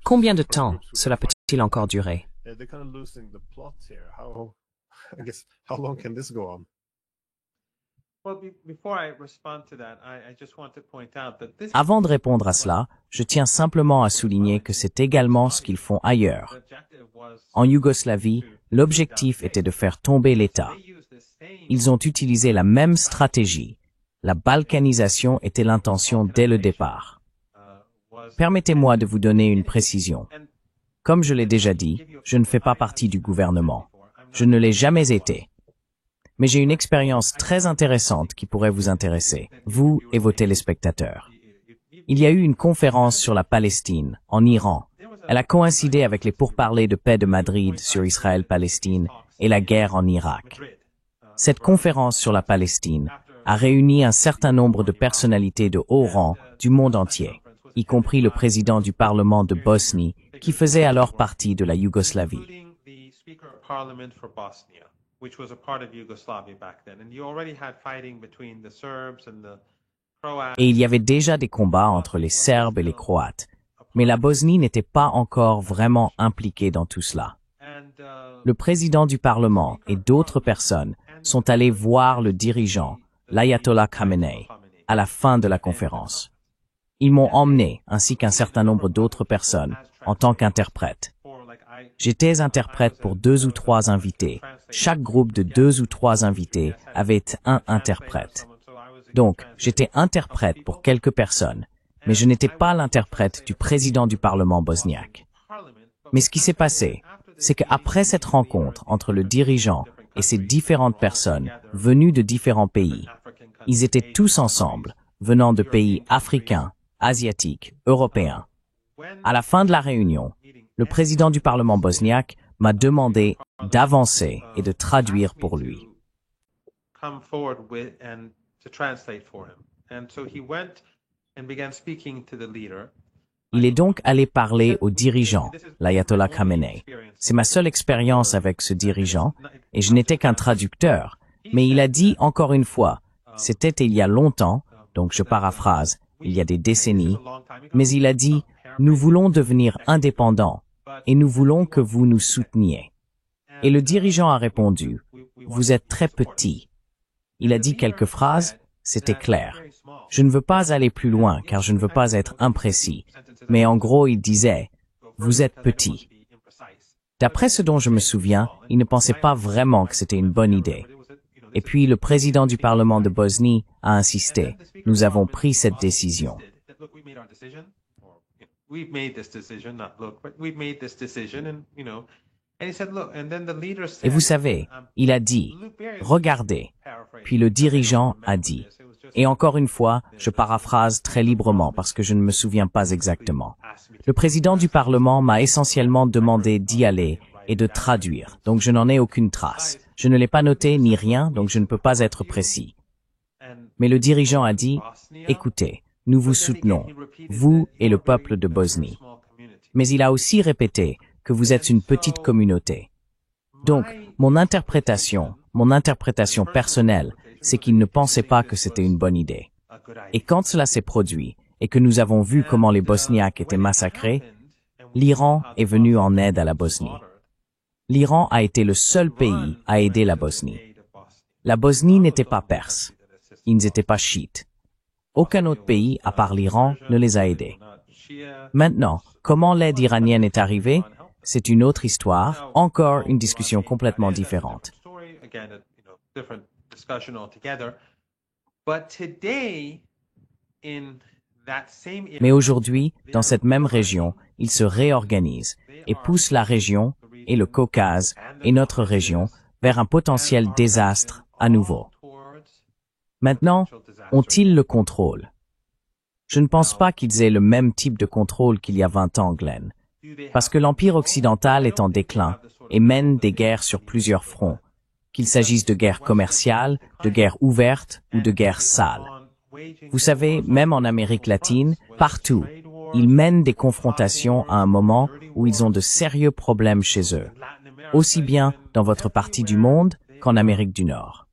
A: combien de temps cela peut-il encore durer?
B: Avant de répondre à cela, je tiens simplement à souligner que c'est également ce qu'ils font ailleurs. En Yougoslavie, l'objectif était de faire tomber l'État. Ils ont utilisé la même stratégie. La balkanisation était l'intention dès le départ. Permettez-moi de vous donner une précision. Comme je l'ai déjà dit, je ne fais pas partie du gouvernement. Je ne l'ai jamais été. Mais j'ai une expérience très intéressante qui pourrait vous intéresser, vous et vos téléspectateurs. Il y a eu une conférence sur la Palestine, en Iran. Elle a coïncidé avec les pourparlers de paix de Madrid sur Israël-Palestine et la guerre en Irak. Cette conférence sur la Palestine a réuni un certain nombre de personnalités de haut rang du monde entier, y compris le président du Parlement de Bosnie, qui faisait alors partie de la Yougoslavie. Et il y avait déjà des combats entre les Serbes et les Croates, mais la Bosnie n'était pas encore vraiment impliquée dans tout cela. Le président du Parlement et d'autres personnes sont allés voir le dirigeant, l'Ayatollah Khamenei, à la fin de la conférence. Ils m'ont emmené, ainsi qu'un certain nombre d'autres personnes, en tant qu'interprète. J'étais interprète pour 2 ou 3 invités. Chaque groupe de 2 ou 3 invités avait un interprète. Donc, j'étais interprète pour quelques personnes, mais je n'étais pas l'interprète du président du Parlement bosniaque. Mais ce qui s'est passé, c'est qu'après cette rencontre entre le dirigeant et ces différentes personnes venues de différents pays, ils étaient tous ensemble, venant de pays africains, asiatiques, européens. À la fin de la réunion, le président du Parlement bosniaque m'a demandé d'avancer et de traduire pour lui. Il est donc allé parler au dirigeant, l'Ayatollah Khamenei. C'est ma seule expérience avec ce dirigeant, et je n'étais qu'un traducteur, mais il a dit encore une fois, c'était il y a longtemps, donc je paraphrase, il y a des décennies, mais il a dit, nous voulons devenir indépendants, et nous voulons que vous nous souteniez. Et le dirigeant a répondu, vous êtes très petit. Il a dit quelques phrases, c'était clair. Je ne veux pas aller plus loin car je ne veux pas être imprécis, mais en gros il disait, vous êtes petit. D'après ce dont je me souviens, il ne pensait pas vraiment que c'était une bonne idée. Et puis le président du Parlement de Bosnie a insisté, nous avons pris cette décision. Et vous savez, il a dit, regardez, puis le dirigeant a dit, et encore une fois, je paraphrase très librement parce que je ne me souviens pas exactement. Le président du Parlement m'a essentiellement demandé d'y aller et de traduire, donc je n'en ai aucune trace. Je ne l'ai pas noté ni rien, donc je ne peux pas être précis. Mais le dirigeant a dit, écoutez, nous vous soutenons, vous et le peuple de Bosnie. Mais il a aussi répété que vous êtes une petite communauté. Donc, mon interprétation personnelle, c'est qu'il ne pensait pas que c'était une bonne idée. Et quand cela s'est produit, et que nous avons vu comment les Bosniaques étaient massacrés, l'Iran est venu en aide à la Bosnie. L'Iran a été le seul pays à aider la Bosnie. La Bosnie n'était pas perse. Ils n'étaient pas chiites. Aucun autre pays, à part l'Iran, ne les a aidés. Maintenant, comment l'aide iranienne est arrivée? C'est une autre histoire, encore une discussion complètement différente. Mais aujourd'hui, dans cette même région, ils se réorganisent et poussent la région et le Caucase et notre région vers un potentiel désastre à nouveau. Maintenant, ont-ils le contrôle? Je ne pense pas qu'ils aient le même type de contrôle qu'il y a 20 ans, Glenn, parce que l'Empire occidental est en déclin et mène des guerres sur plusieurs fronts. qu'il s'agisse de guerre commerciale, de guerre ouverte ou de guerre sale. Vous savez, même en Amérique latine, partout, ils mènent des confrontations à un moment où ils ont de sérieux problèmes chez eux, aussi bien dans votre partie du monde qu'en Amérique du Nord.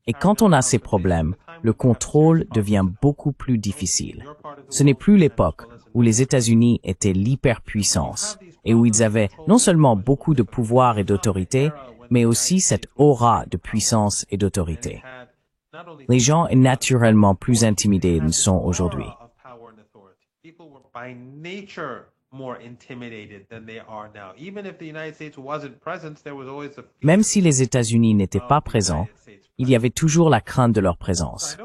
B: Et quand on a ces problèmes, le contrôle devient beaucoup plus difficile. Ce n'est plus l'époque où les États-Unis étaient l'hyperpuissance et où ils avaient non seulement beaucoup de pouvoir et d'autorité, mais aussi cette aura de puissance et d'autorité. Les gens sont naturellement plus intimidés qu'ils ne sont aujourd'hui. Même si les États-Unis n'étaient pas présents, il y avait toujours la crainte de leur présence.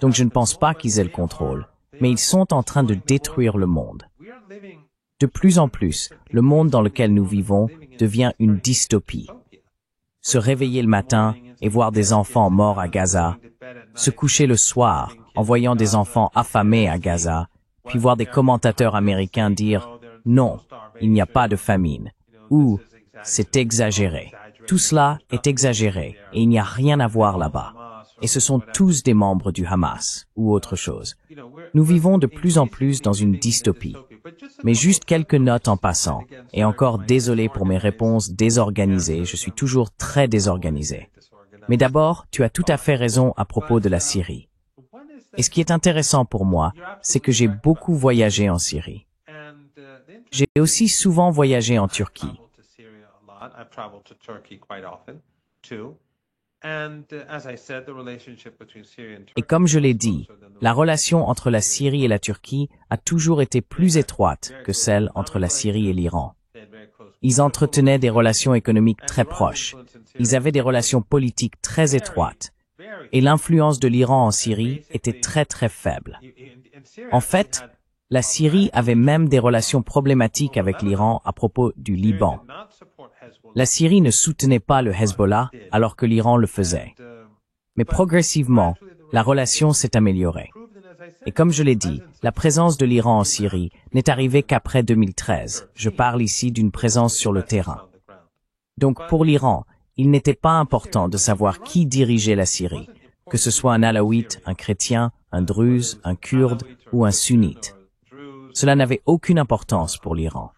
B: Donc je ne pense pas qu'ils aient le contrôle, mais ils sont en train de détruire le monde. De plus en plus, le monde dans lequel nous vivons devient une dystopie. Se réveiller le matin et voir des enfants morts à Gaza, se coucher le soir en voyant des enfants affamés à Gaza, puis voir des commentateurs américains dire « Non, il n'y a pas de famine » ou « C'est exagéré ». Tout cela est exagéré et il n'y a rien à voir là-bas. Et ce sont tous des membres du Hamas ou autre chose. Nous vivons de plus en plus dans une dystopie. Mais juste quelques notes en passant, et encore désolé pour mes réponses désorganisées, je suis toujours très désorganisé. Mais d'abord, tu as tout à fait raison à propos de la Syrie. Et ce qui est intéressant pour moi, c'est que j'ai beaucoup voyagé en Syrie. J'ai aussi souvent voyagé en Turquie. Et comme je l'ai dit, la relation entre la Syrie et la Turquie a toujours été plus étroite que celle entre la Syrie et l'Iran. Ils entretenaient des relations économiques très proches. Ils avaient des relations politiques très étroites. Et l'influence de l'Iran en Syrie était très très faible. En fait, la Syrie avait même des relations problématiques avec l'Iran à propos du Liban. La Syrie ne soutenait pas le Hezbollah alors que l'Iran le faisait. Mais progressivement, la relation s'est améliorée. Et comme je l'ai dit, la présence de l'Iran en Syrie n'est arrivée qu'après 2013. Je parle ici d'une présence sur le terrain. Donc pour l'Iran, il n'était pas important de savoir qui dirigeait la Syrie, que ce soit un alawite, un chrétien, un druze, un kurde ou un sunnite. Cela n'avait aucune importance pour l'Iran.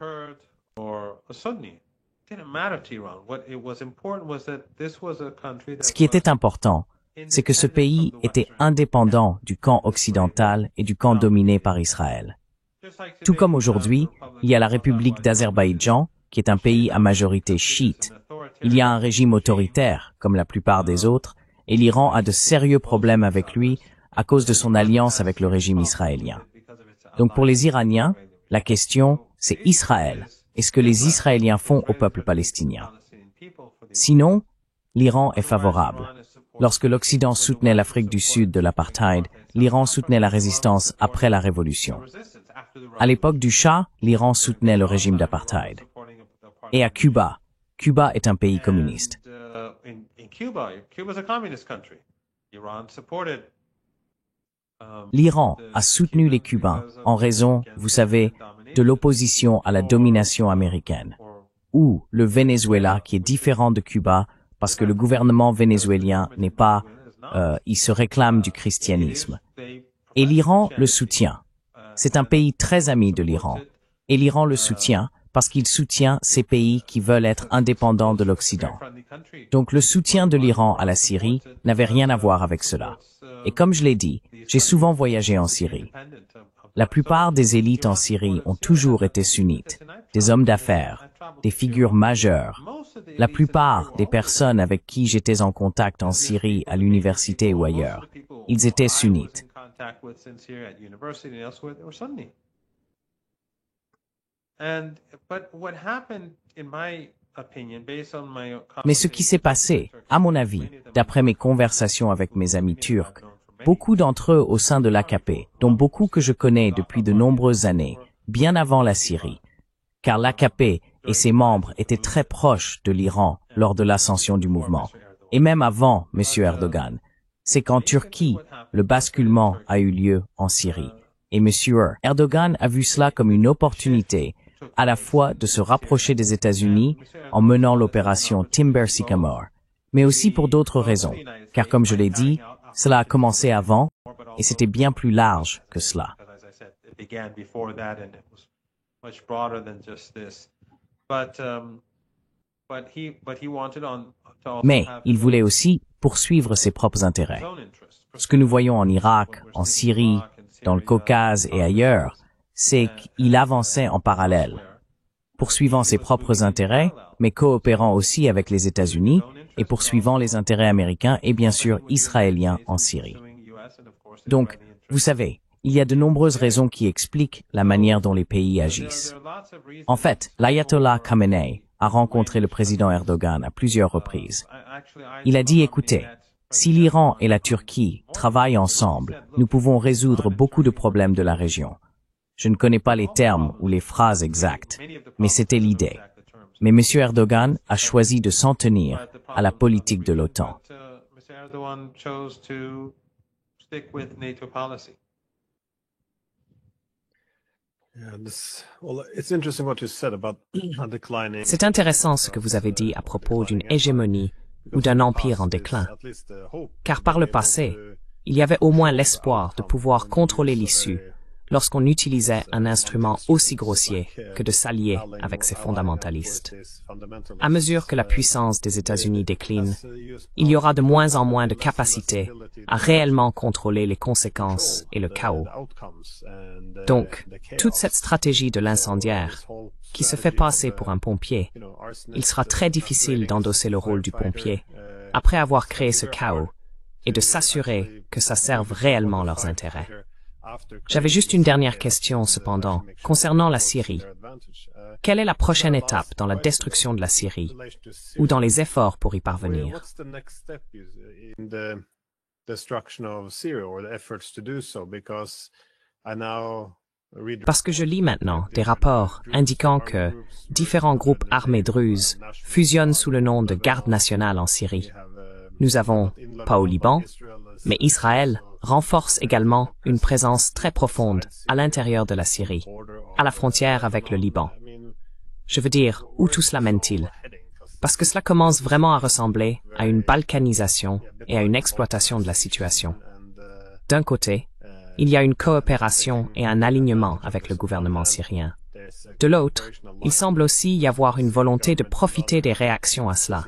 B: Ce qui était important, c'est que ce pays était indépendant du camp occidental et du camp dominé par Israël. Tout comme aujourd'hui, il y a la République d'Azerbaïdjan, qui est un pays à majorité chiite. Il y a un régime autoritaire, comme la plupart des autres, et l'Iran a de sérieux problèmes avec lui à cause de son alliance avec le régime israélien. Donc pour les Iraniens, la question, c'est Israël et ce que les Israéliens font au peuple palestinien. Sinon, l'Iran est favorable. Lorsque l'Occident soutenait l'Afrique du Sud de l'apartheid, l'Iran soutenait la résistance après la révolution. À l'époque du Shah, l'Iran soutenait le régime d'apartheid. Et à Cuba, Cuba est un pays communiste. L'Iran a soutenu les Cubains en raison, vous savez, de l'opposition à la domination américaine. Ou le Venezuela qui est différent de Cuba parce que le gouvernement vénézuélien n'est pas, il se réclame du christianisme. Et l'Iran le soutient. C'est un pays très ami de l'Iran. Et l'Iran le soutient parce qu'il soutient ces pays qui veulent être indépendants de l'Occident. Donc le soutien de l'Iran à la Syrie n'avait rien à voir avec cela. Et comme je l'ai dit, j'ai souvent voyagé en Syrie. La plupart des élites en Syrie ont toujours été sunnites, des hommes d'affaires, des figures majeures. La plupart des personnes avec qui j'étais en contact en Syrie, à l'université ou ailleurs, ils étaient sunnites. Mais ce qui s'est passé, à mon avis, d'après mes conversations avec mes amis turcs, beaucoup d'entre eux au sein de l'AKP, dont beaucoup que je connais depuis de nombreuses années, bien avant la Syrie, car l'AKP et ses membres étaient très proches de l'Iran lors de l'ascension du mouvement, et même avant M. Erdogan. C'est qu'en Turquie, le basculement a eu lieu en Syrie, et M. Erdogan a vu cela comme une opportunité à la fois de se rapprocher des États-Unis en menant l'opération Timber Sycamore mais aussi pour d'autres raisons, car comme je l'ai dit, cela a commencé avant et c'était bien plus large que cela. Mais il voulait aussi poursuivre ses propres intérêts. Ce que nous voyons en Irak, en Syrie, dans le Caucase et ailleurs, c'est qu'il avançait en parallèle, poursuivant ses propres intérêts, mais coopérant aussi avec les États-Unis et poursuivant les intérêts américains et bien sûr israéliens en Syrie. Donc, vous savez, il y a de nombreuses raisons qui expliquent la manière dont les pays agissent. En fait, l'ayatollah Khamenei a rencontré le président Erdogan à plusieurs reprises. Il a dit, écoutez, si l'Iran et la Turquie travaillent ensemble, nous pouvons résoudre beaucoup de problèmes de la région. Je ne connais pas les termes ou les phrases exactes, mais c'était l'idée. Mais M. Erdogan a choisi de s'en tenir à la politique de l'OTAN.
A: C'est intéressant ce que vous avez dit à propos d'une hégémonie ou d'un empire en déclin. Car par le passé, il y avait au moins l'espoir de pouvoir contrôler l'issue lorsqu'on utilisait un instrument aussi grossier que de s'allier avec ces fondamentalistes. À mesure que la puissance des États-Unis décline, il y aura de moins en moins de capacité à réellement contrôler les conséquences et le chaos. Donc, toute cette stratégie de l'incendiaire, qui se fait passer pour un pompier, il sera très difficile d'endosser le rôle du pompier après avoir créé ce chaos et de s'assurer que ça serve réellement leurs intérêts. J'avais juste une dernière question, cependant, concernant la Syrie. Quelle est la prochaine étape dans la destruction de la Syrie, ou dans les efforts pour y parvenir? Parce que je lis maintenant des rapports indiquant que différents groupes armés druzes fusionnent sous le nom de Garde nationale en Syrie. Nous avons, pas au Liban, mais Israël renforce également une présence très profonde à l'intérieur de la Syrie, à la frontière avec le Liban. Je veux dire, où tout cela mène-t-il? Parce que cela commence vraiment à ressembler à une balkanisation et à une exploitation de la situation. D'un côté, il y a une coopération et un alignement avec le gouvernement syrien. De l'autre, il semble aussi y avoir une volonté de profiter des réactions à cela.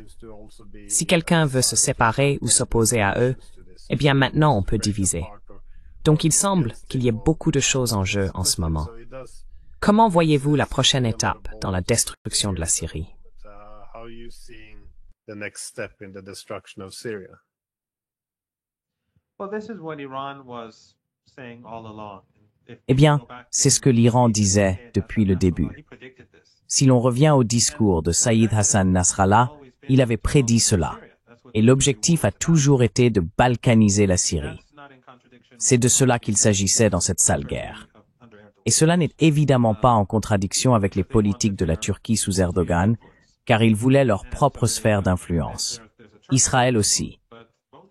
A: Si quelqu'un veut se séparer ou s'opposer à eux, eh bien maintenant on peut diviser. Donc il semble qu'il y ait beaucoup de choses en jeu en ce moment. Comment voyez-vous la prochaine étape dans la destruction de la Syrie?
B: Eh bien, c'est ce que l'Iran disait depuis le début. Si l'on revient au discours de Saïd Hassan Nasrallah, il avait prédit cela. Et l'objectif a toujours été de balkaniser la Syrie. C'est de cela qu'il s'agissait dans cette sale guerre. Et cela n'est évidemment pas en contradiction avec les politiques de la Turquie sous Erdogan, car ils voulaient leur propre sphère d'influence. Israël aussi.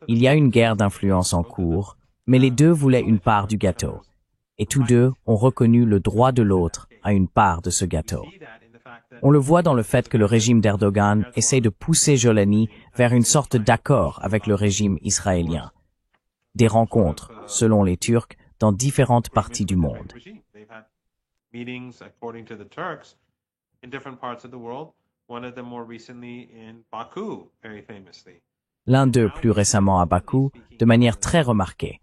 B: Il y a une guerre d'influence en cours, mais les deux voulaient une part du gâteau. Et tous deux ont reconnu le droit de l'autre à une part de ce gâteau. On le voit dans le fait que le régime d'Erdogan essaie de pousser Jolani vers une sorte d'accord avec le régime israélien. Des rencontres, selon les Turcs, dans différentes parties du monde. L'un d'eux plus récemment à Bakou, de manière très remarquée.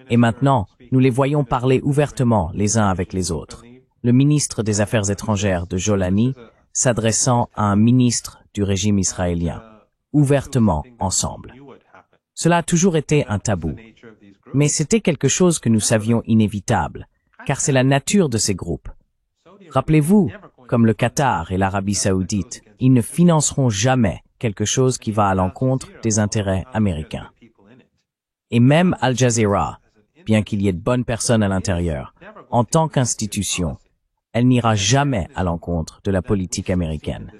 B: Et maintenant, nous les voyons parler ouvertement les uns avec les autres. Le ministre des Affaires étrangères de Jolani s'adressant à un ministre du régime israélien, ouvertement ensemble. Cela a toujours été un tabou. Mais c'était quelque chose que nous savions inévitable, car c'est la nature de ces groupes. Rappelez-vous, comme le Qatar et l'Arabie saoudite, ils ne financeront jamais quelque chose qui va à l'encontre des intérêts américains. Et même Al Jazeera, bien qu'il y ait de bonnes personnes à l'intérieur, en tant qu'institution, elle n'ira jamais à l'encontre de la politique américaine.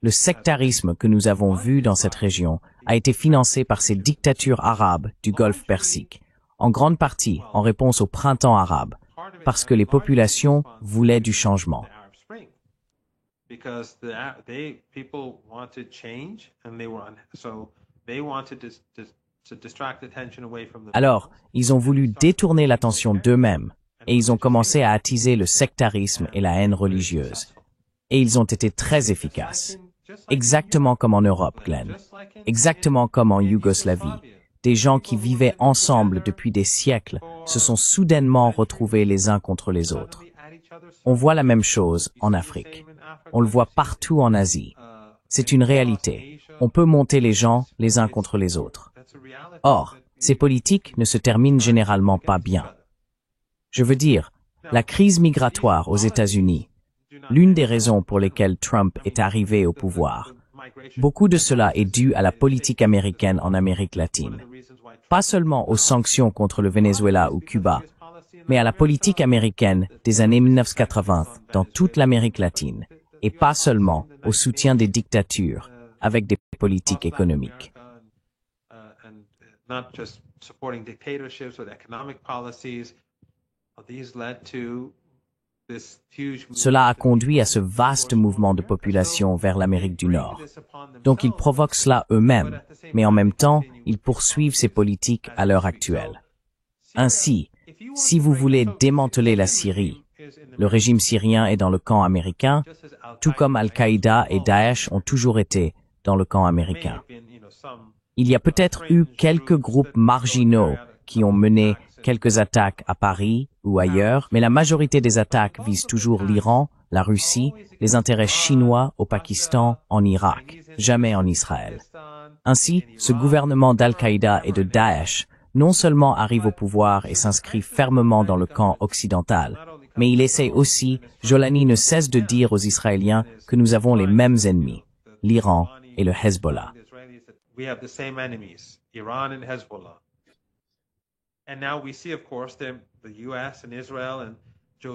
B: Le sectarisme que nous avons vu dans cette région a été financé par ces dictatures arabes du Golfe Persique, en grande partie en réponse au printemps arabe, parce que les populations voulaient du changement.
C: because people wanted change and they wanted to distract attention away from
B: Alors, ils ont voulu détourner l'attention d'eux-mêmes et ils ont commencé à attiser le sectarisme et la haine religieuse. Et ils ont été très efficaces. Exactement comme en Europe, Glenn. Exactement comme en Yougoslavie. Des gens qui vivaient ensemble depuis des siècles se sont soudainement retrouvés les uns contre les autres. On voit la même chose en Afrique. On le voit partout en Asie. C'est une réalité. On peut monter les gens les uns contre les autres. Or, ces politiques ne se terminent généralement pas bien. Je veux dire, la crise migratoire aux États-Unis, l'une des raisons pour lesquelles Trump est arrivé au pouvoir, beaucoup de cela est dû à la politique américaine en Amérique latine. Pas seulement aux sanctions contre le Venezuela ou Cuba, mais à la politique américaine des années 1980 dans toute l'Amérique latine, et pas seulement au soutien des dictatures avec des politiques économiques. Cela a conduit à ce vaste mouvement de population vers l'Amérique du Nord. Donc ils provoquent cela eux-mêmes, mais en même temps, ils poursuivent ces politiques à l'heure actuelle. Ainsi, si vous voulez démanteler la Syrie, le régime syrien est dans le camp américain, tout comme Al-Qaïda et Daesh ont toujours été dans le camp américain. Il y a peut-être eu quelques groupes marginaux qui ont mené quelques attaques à Paris ou ailleurs, mais la majorité des attaques visent toujours l'Iran, la Russie, les intérêts chinois au Pakistan, en Irak, jamais en Israël. Ainsi, ce gouvernement d'Al-Qaïda et de Daesh non seulement arrive au pouvoir et s'inscrit fermement dans le camp occidental, mais il essaie aussi, Jolani ne cesse de dire aux Israéliens que nous avons les mêmes ennemis, l'Iran et le Hezbollah.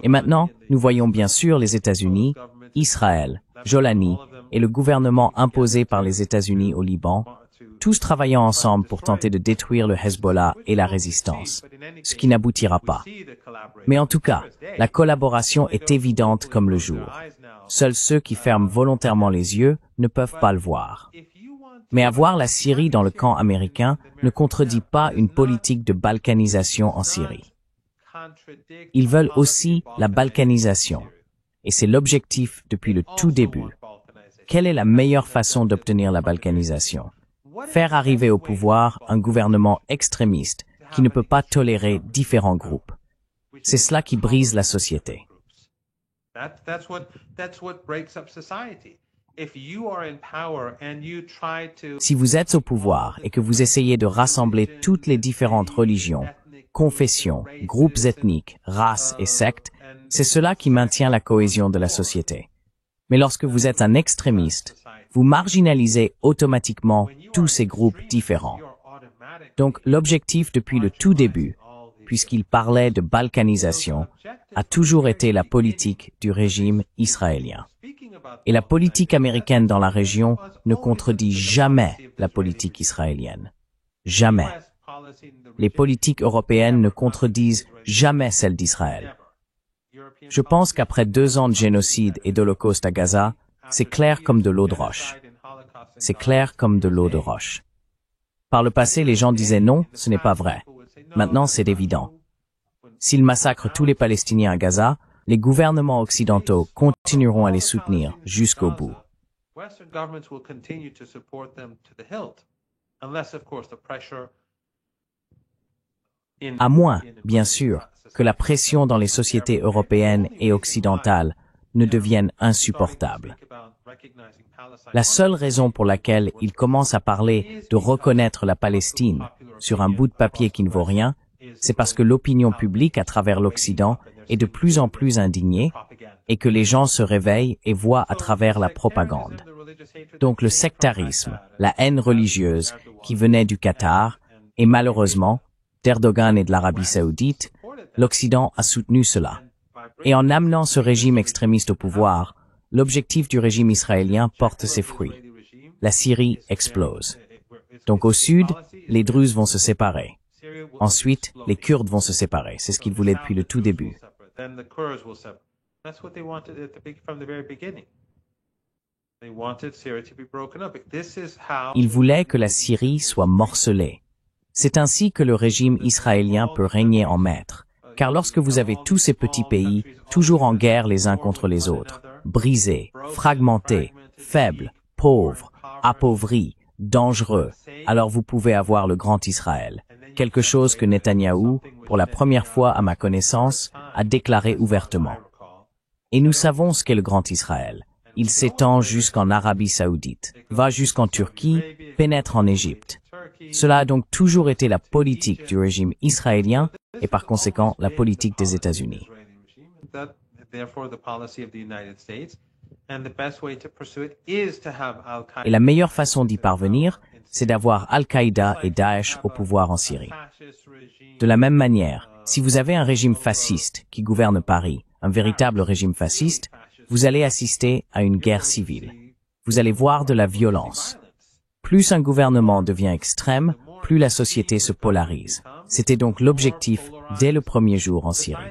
B: Et maintenant, nous voyons bien sûr les États-Unis, Israël, Jolani et le gouvernement imposé par les États-Unis au Liban, tous travaillant ensemble pour tenter de détruire le Hezbollah et la résistance, ce qui n'aboutira pas. Mais en tout cas, la collaboration est évidente comme le jour. Seuls ceux qui ferment volontairement les yeux ne peuvent pas le voir. Mais avoir la Syrie dans le camp américain ne contredit pas une politique de balkanisation en Syrie. Ils veulent aussi la balkanisation, et c'est l'objectif depuis le tout début. Quelle est la meilleure façon d'obtenir la balkanisation? Faire arriver au pouvoir un gouvernement extrémiste qui ne peut pas tolérer différents groupes. C'est cela qui brise la société. Si vous êtes au pouvoir et que vous essayez de rassembler toutes les différentes religions, confessions, groupes ethniques, races et sectes, c'est cela qui maintient la cohésion de la société. Mais lorsque vous êtes un extrémiste, vous marginalisez automatiquement tous ces groupes différents. Donc l'objectif depuis le tout début, puisqu'il parlait de balkanisation, a toujours été la politique du régime israélien. Et la politique américaine dans la région ne contredit jamais la politique israélienne. Jamais. Les politiques européennes ne contredisent jamais celles d'Israël. Je pense qu'après 2 ans de génocide et d'holocauste à Gaza, c'est clair comme de l'eau de roche. C'est clair comme de l'eau de roche. Par le passé, les gens disaient non, ce n'est pas vrai. Maintenant, c'est évident. S'ils massacrent tous les Palestiniens à Gaza, les gouvernements occidentaux continueront à les soutenir jusqu'au bout. À moins, bien sûr, que la pression dans les sociétés européennes et occidentales ne devienne insupportable. La seule raison pour laquelle ils commencent à parler de reconnaître la Palestine sur un bout de papier qui ne vaut rien, c'est parce que l'opinion publique à travers l'Occident est de plus en plus indignée et que les gens se réveillent et voient à travers la propagande. Donc le sectarisme, la haine religieuse qui venait du Qatar et malheureusement d'Erdogan et de l'Arabie saoudite, l'Occident a soutenu cela. Et en amenant ce régime extrémiste au pouvoir, l'objectif du régime israélien porte ses fruits. La Syrie explose. Donc au sud, les Druzes vont se séparer. Ensuite, les Kurdes vont se séparer. C'est ce qu'ils voulaient depuis le tout début.
C: They wanted Syria to be broken up. This is how
B: Ils voulaient que la Syrie soit morcelée. C'est ainsi que le régime israélien peut régner en maître. Car lorsque vous avez tous ces petits pays, toujours en guerre les uns contre les autres, brisés, fragmentés, faibles, pauvres, appauvris, dangereux, alors vous pouvez avoir le grand Israël. Quelque chose que Netanyahou, pour la première fois à ma connaissance, a déclaré ouvertement. Et nous savons ce qu'est le grand Israël. Il s'étend jusqu'en Arabie Saoudite, va jusqu'en Turquie, pénètre en Égypte. Cela a donc toujours été la politique du régime israélien et par conséquent la politique des États-Unis. Et la meilleure façon d'y parvenir, c'est d'avoir Al-Qaïda et Daesh au pouvoir en Syrie. De la même manière, si vous avez un régime fasciste qui gouverne Paris, un véritable régime fasciste, vous allez assister à une guerre civile. Vous allez voir de la violence. Plus un gouvernement devient extrême, plus la société se polarise. C'était donc l'objectif dès le premier jour en Syrie.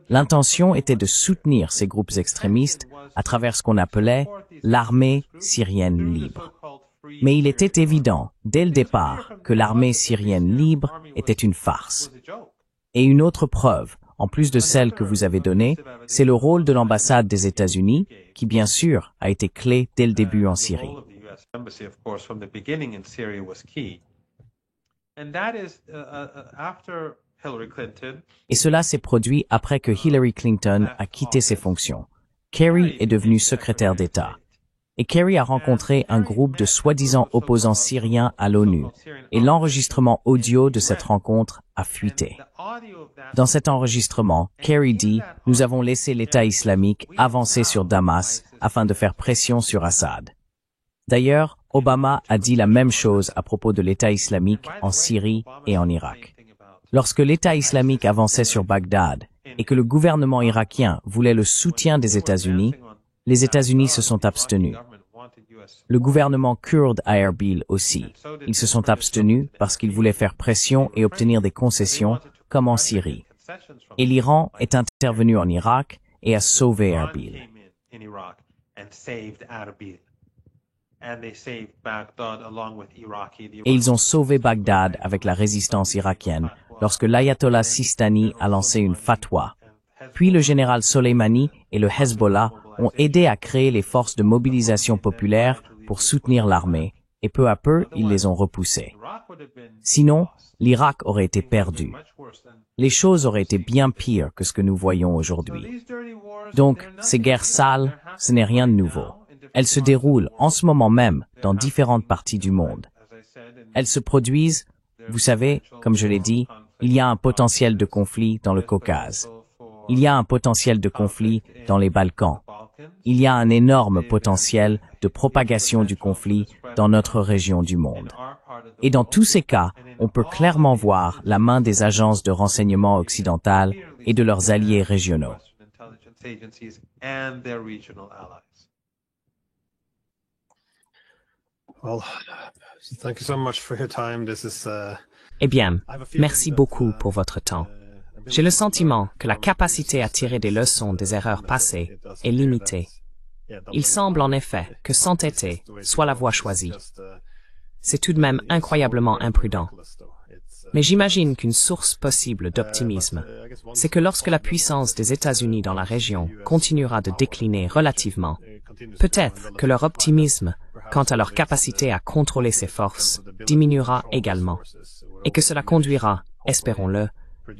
B: L'intention était de soutenir ces groupes extrémistes à travers ce qu'on appelait l'armée syrienne libre. Mais il était évident, dès le départ, que l'armée syrienne libre était une farce. Et une autre preuve, en plus de celle que vous avez donnée, c'est le rôle de l'ambassade des États-Unis, qui bien sûr a été clé dès le début en Syrie. Et cela s'est produit après que Hillary Clinton a quitté ses fonctions. Kerry est devenu secrétaire d'État. Et Kerry a rencontré un groupe de soi-disant opposants syriens à l'ONU, et l'enregistrement audio de cette rencontre a fuité. Dans cet enregistrement, Kerry dit « Nous avons laissé l'État islamique avancer sur Damas afin de faire pression sur Assad ». D'ailleurs, Obama a dit la même chose à propos de l'État islamique en Syrie et en Irak. Lorsque l'État islamique avançait sur Bagdad et que le gouvernement irakien voulait le soutien des États-Unis, les États-Unis se sont abstenus. Le gouvernement kurde à Erbil aussi. Ils se sont abstenus parce qu'ils voulaient faire pression et obtenir des concessions, comme en Syrie. Et l'Iran est intervenu en Irak et a sauvé Erbil. Et ils ont sauvé Bagdad avec la résistance irakienne lorsque l'ayatollah Sistani a lancé une fatwa. Puis le général Soleimani et le Hezbollah ont aidé à créer les forces de mobilisation populaire pour soutenir l'armée, et peu à peu, ils les ont repoussés. Sinon, l'Irak aurait été perdu. Les choses auraient été bien pires que ce que nous voyons aujourd'hui. Donc, ces guerres sales, ce n'est rien de nouveau. Elles se déroulent en ce moment même dans différentes parties du monde. Elles se produisent, vous savez, comme je l'ai dit, il y a un potentiel de conflit dans le Caucase. Il y a un potentiel de conflit dans les Balkans. Il y a un énorme potentiel de propagation du conflit dans notre région du monde. Et dans tous ces cas, on peut clairement voir la main des agences de renseignement occidentales et de leurs alliés régionaux.
A: Eh bien, merci beaucoup pour votre temps. J'ai le sentiment que la capacité à tirer des leçons des erreurs passées est limitée. Il semble en effet que s'entêter soit la voie choisie. C'est tout de même incroyablement imprudent. Mais j'imagine qu'une source possible d'optimisme, c'est que lorsque la puissance des États-Unis dans la région continuera de décliner relativement, peut-être que leur optimisme quant à leur capacité à contrôler ces forces diminuera également, et que cela conduira, espérons-le,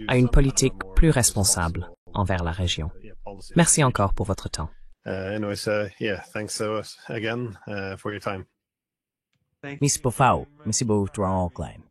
A: à une politique plus responsable envers la région. Merci encore pour votre temps.
B: Miss Pofau, Miss Bo Auckland.